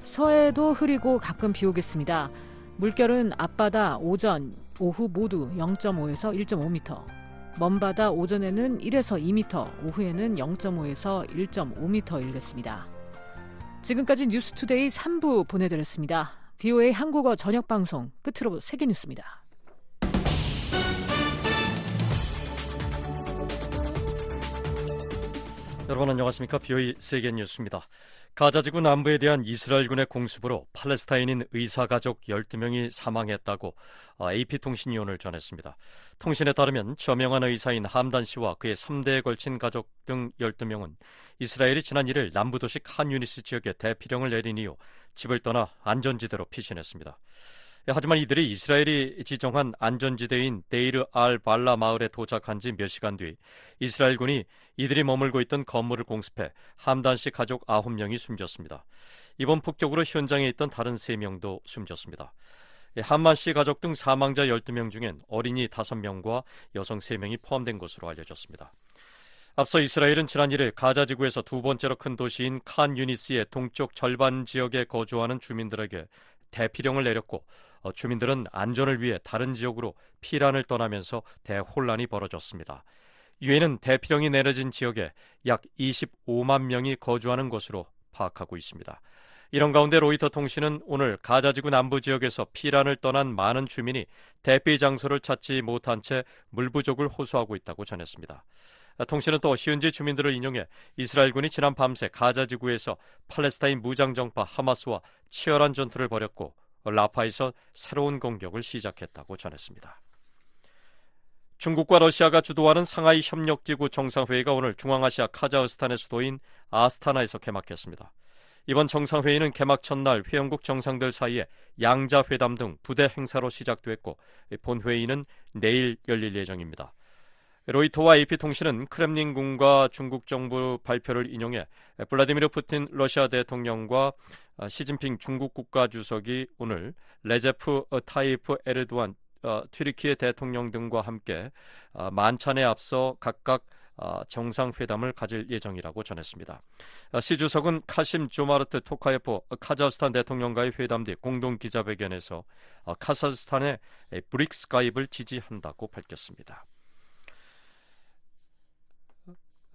서해도 흐리고 가끔 비 오겠습니다. 물결은 앞바다 오전, 오후 모두 0.5에서 1.5m. 먼바다 오전에는 1에서 2m, 오후에는 0.5에서 1.5m 일겠습니다. 지금까지 뉴스투데이 3부 보내드렸습니다. BOA 한국어 저녁방송 끝으로 세계 뉴스입니다. 여러분 안녕하십니까? BOA 세계 뉴스입니다. 가자지구 남부에 대한 이스라엘군의 공습으로 팔레스타인인 의사가족 12명이 사망했다고 AP통신이 오늘 전했습니다. 통신에 따르면 저명한 의사인 함단 씨와 그의 3대에 걸친 가족 등 12명은 이스라엘이 지난 1일 남부도시 칸 유니스 지역에 대피령을 내린 이후 집을 떠나 안전지대로 피신했습니다. 하지만 이들이 이스라엘이 지정한 안전지대인 데이르 알 발라 마을에 도착한 지 몇 시간 뒤 이스라엘군이 이들이 머물고 있던 건물을 공습해 함단 씨 가족 9명이 숨졌습니다. 이번 폭격으로 현장에 있던 다른 3명도 숨졌습니다. 함단 씨 가족 등 사망자 12명 중엔 어린이 5명과 여성 3명이 포함된 것으로 알려졌습니다. 앞서 이스라엘은 지난 1일 가자지구에서 두 번째로 큰 도시인 칸 유니스의 동쪽 절반 지역에 거주하는 주민들에게 대피령을 내렸고 주민들은 안전을 위해 다른 지역으로 피란을 떠나면서 대혼란이 벌어졌습니다. 유엔은 대피령이 내려진 지역에 약 25만 명이 거주하는 것으로 파악하고 있습니다. 이런 가운데 로이터 통신은 오늘 가자지구 남부 지역에서 피란을 떠난 많은 주민이 대피 장소를 찾지 못한 채 물 부족을 호소하고 있다고 전했습니다. 통신은 또 현지 주민들을 인용해 이스라엘군이 지난 밤새 가자지구에서 팔레스타인 무장정파 하마스와 치열한 전투를 벌였고 라파에서 새로운 공격을 시작했다고 전했습니다. 중국과 러시아가 주도하는 상하이 협력기구 정상회의가 오늘 중앙아시아 카자흐스탄의 수도인 아스타나에서 개막했습니다. 이번 정상회의는 개막 첫날 회원국 정상들 사이에 양자회담 등 부대 행사로 시작됐고 본회의는 내일 열릴 예정입니다. 로이터와 AP통신은 크렘린궁과 중국 정부 발표를 인용해 블라디미르 푸틴 러시아 대통령과 시진핑 중국 국가주석이 오늘 레제프 타이프 에르도안 튀르키예 대통령 등과 함께 만찬에 앞서 각각 정상회담을 가질 예정이라고 전했습니다. 시 주석은 카심 조마르트 토카예프 카자흐스탄 대통령과의 회담 뒤 공동 기자회견에서 카자흐스탄의 브릭스 가입을 지지한다고 밝혔습니다.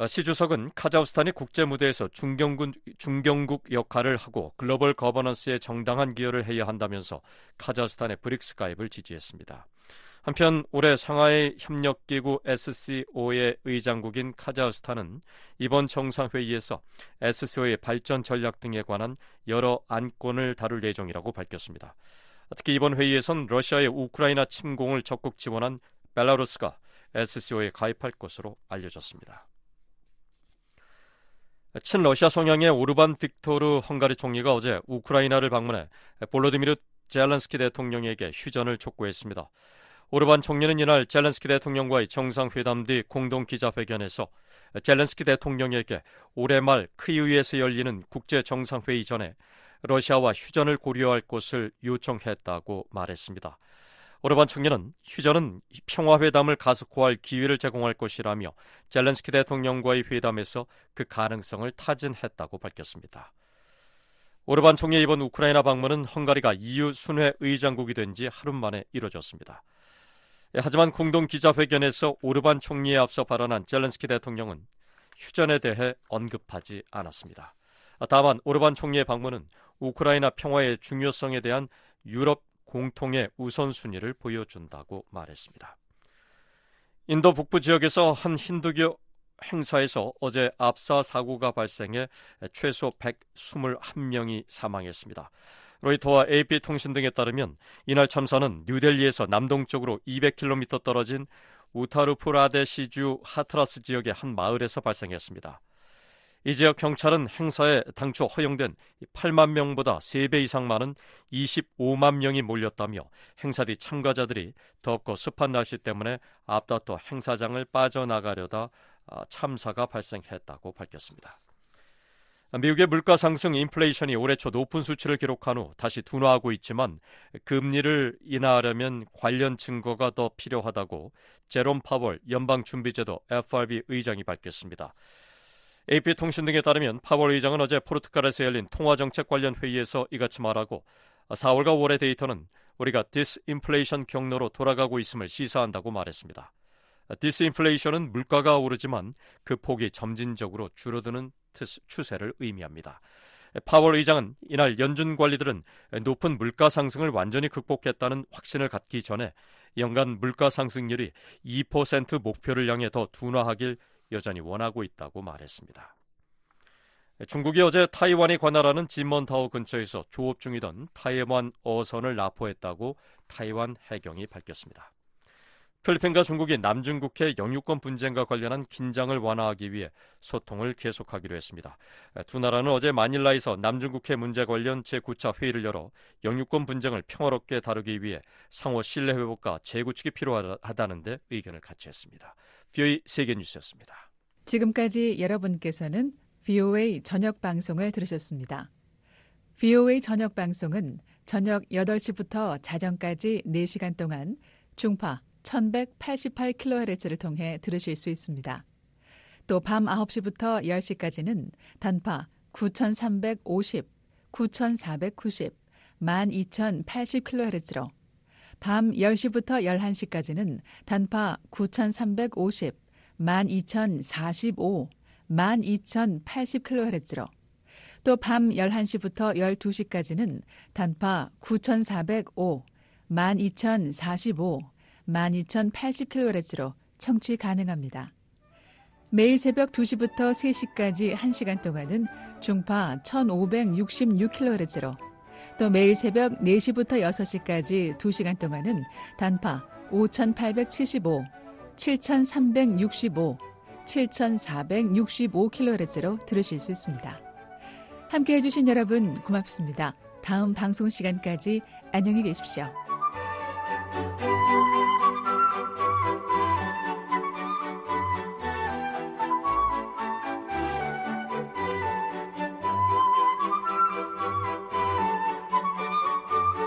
시 주석은 카자흐스탄이 국제 무대에서 중견국 역할을 하고 글로벌 거버넌스에 정당한 기여를 해야 한다면서 카자흐스탄의 브릭스 가입을 지지했습니다. 한편 올해 상하이 협력기구 SCO의 의장국인 카자흐스탄은 이번 정상회의에서 SCO의 발전 전략 등에 관한 여러 안건을 다룰 예정이라고 밝혔습니다. 특히 이번 회의에선 러시아의 우크라이나 침공을 적극 지원한 벨라루스가 SCO에 가입할 것으로 알려졌습니다. 친러시아 성향의 오르반 빅토르 헝가리 총리가 어제 우크라이나를 방문해 볼로디미르 젤렌스키 대통령에게 휴전을 촉구했습니다. 오르반 총리는 이날 젤렌스키 대통령과의 정상회담 뒤 공동 기자회견에서 젤렌스키 대통령에게 올해 말 키이우에서 열리는 국제정상회의 전에 러시아와 휴전을 고려할 것을 요청했다고 말했습니다. 오르반 총리는 휴전은 평화회담을 가속화할 기회를 제공할 것이라며 젤렌스키 대통령과의 회담에서 그 가능성을 타진했다고 밝혔습니다. 오르반 총리의 이번 우크라이나 방문은 헝가리가 EU 순회 의장국이 된 지 하루 만에 이뤄졌습니다. 하지만 공동 기자회견에서 오르반 총리에 앞서 발언한 젤렌스키 대통령은 휴전에 대해 언급하지 않았습니다. 다만 오르반 총리의 방문은 우크라이나 평화의 중요성에 대한 유럽 공통의 우선순위를 보여준다고 말했습니다. 인도 북부 지역에서 한 힌두교 행사에서 어제 압사 사고가 발생해 최소 121명이 사망했습니다. 로이터와 AP통신 등에 따르면 이날 참사는 뉴델리에서 남동쪽으로 200km 떨어진 우타르프라데시주 하트라스 지역의 한 마을에서 발생했습니다. 이 지역 경찰은 행사에 당초 허용된 8만 명보다 3배 이상 많은 25만 명이 몰렸다며 행사 뒤 참가자들이 덥고 습한 날씨 때문에 앞다퉈 행사장을 빠져나가려다 참사가 발생했다고 밝혔습니다. 미국의 물가 상승 인플레이션이 올해 초 높은 수치를 기록한 후 다시 둔화하고 있지만 금리를 인하하려면 관련 증거가 더 필요하다고 제롬 파월 연방준비제도 FRB 의장이 밝혔습니다. AP통신 등에 따르면 파월 의장은 어제 포르투갈에서 열린 통화정책 관련 회의에서 이같이 말하고 4월과 5월의 데이터는 우리가 디스인플레이션 경로로 돌아가고 있음을 시사한다고 말했습니다. 디스인플레이션은 물가가 오르지만 그 폭이 점진적으로 줄어드는 추세를 의미합니다. 파월 의장은 이날 연준 관리들은 높은 물가 상승을 완전히 극복했다는 확신을 갖기 전에 연간 물가 상승률이 2% 목표를 향해 더 둔화하길 여전히 원하고 있다고 말했습니다. 중국이 어제 타이완이 관할하는 진먼타오 근처에서 조업 중이던 타이완 어선을 납포했다고 타이완 해경이 밝혔습니다. 필리핀과 중국이 남중국해 영유권 분쟁과 관련한 긴장을 완화하기 위해 소통을 계속하기로 했습니다. 두 나라는 어제 마닐라에서 남중국해 문제 관련 제9차 회의를 열어 영유권 분쟁을 평화롭게 다루기 위해 상호 신뢰 회복과 재구축이 필요하다는 데 의견을 같이 했습니다. VOA 세계뉴스였습니다. 지금까지 여러분께서는 VOA 저녁 방송을 들으셨습니다. VOA 저녁 방송은 저녁 8시부터 자정까지 4시간 동안 중파 1188kHz를 통해 들으실 수 있습니다. 또 밤 9시부터 10시까지는 단파 9350, 9490, 12080kHz로 밤 10시부터 11시까지는 단파 9350, 12045, 12080kHz로 또 밤 11시부터 12시까지는 단파 9405, 12045, 12080kHz로 청취 가능합니다. 매일 새벽 2시부터 3시까지 1시간 동안은 중파 1566kHz로 또 매일 새벽 4시부터 6시까지 2시간 동안은 단파 5875, 7,365, 7,465kHz로 들으실 수 있습니다. 함께해 주신 여러분 고맙습니다. 다음 방송 시간까지 안녕히 계십시오.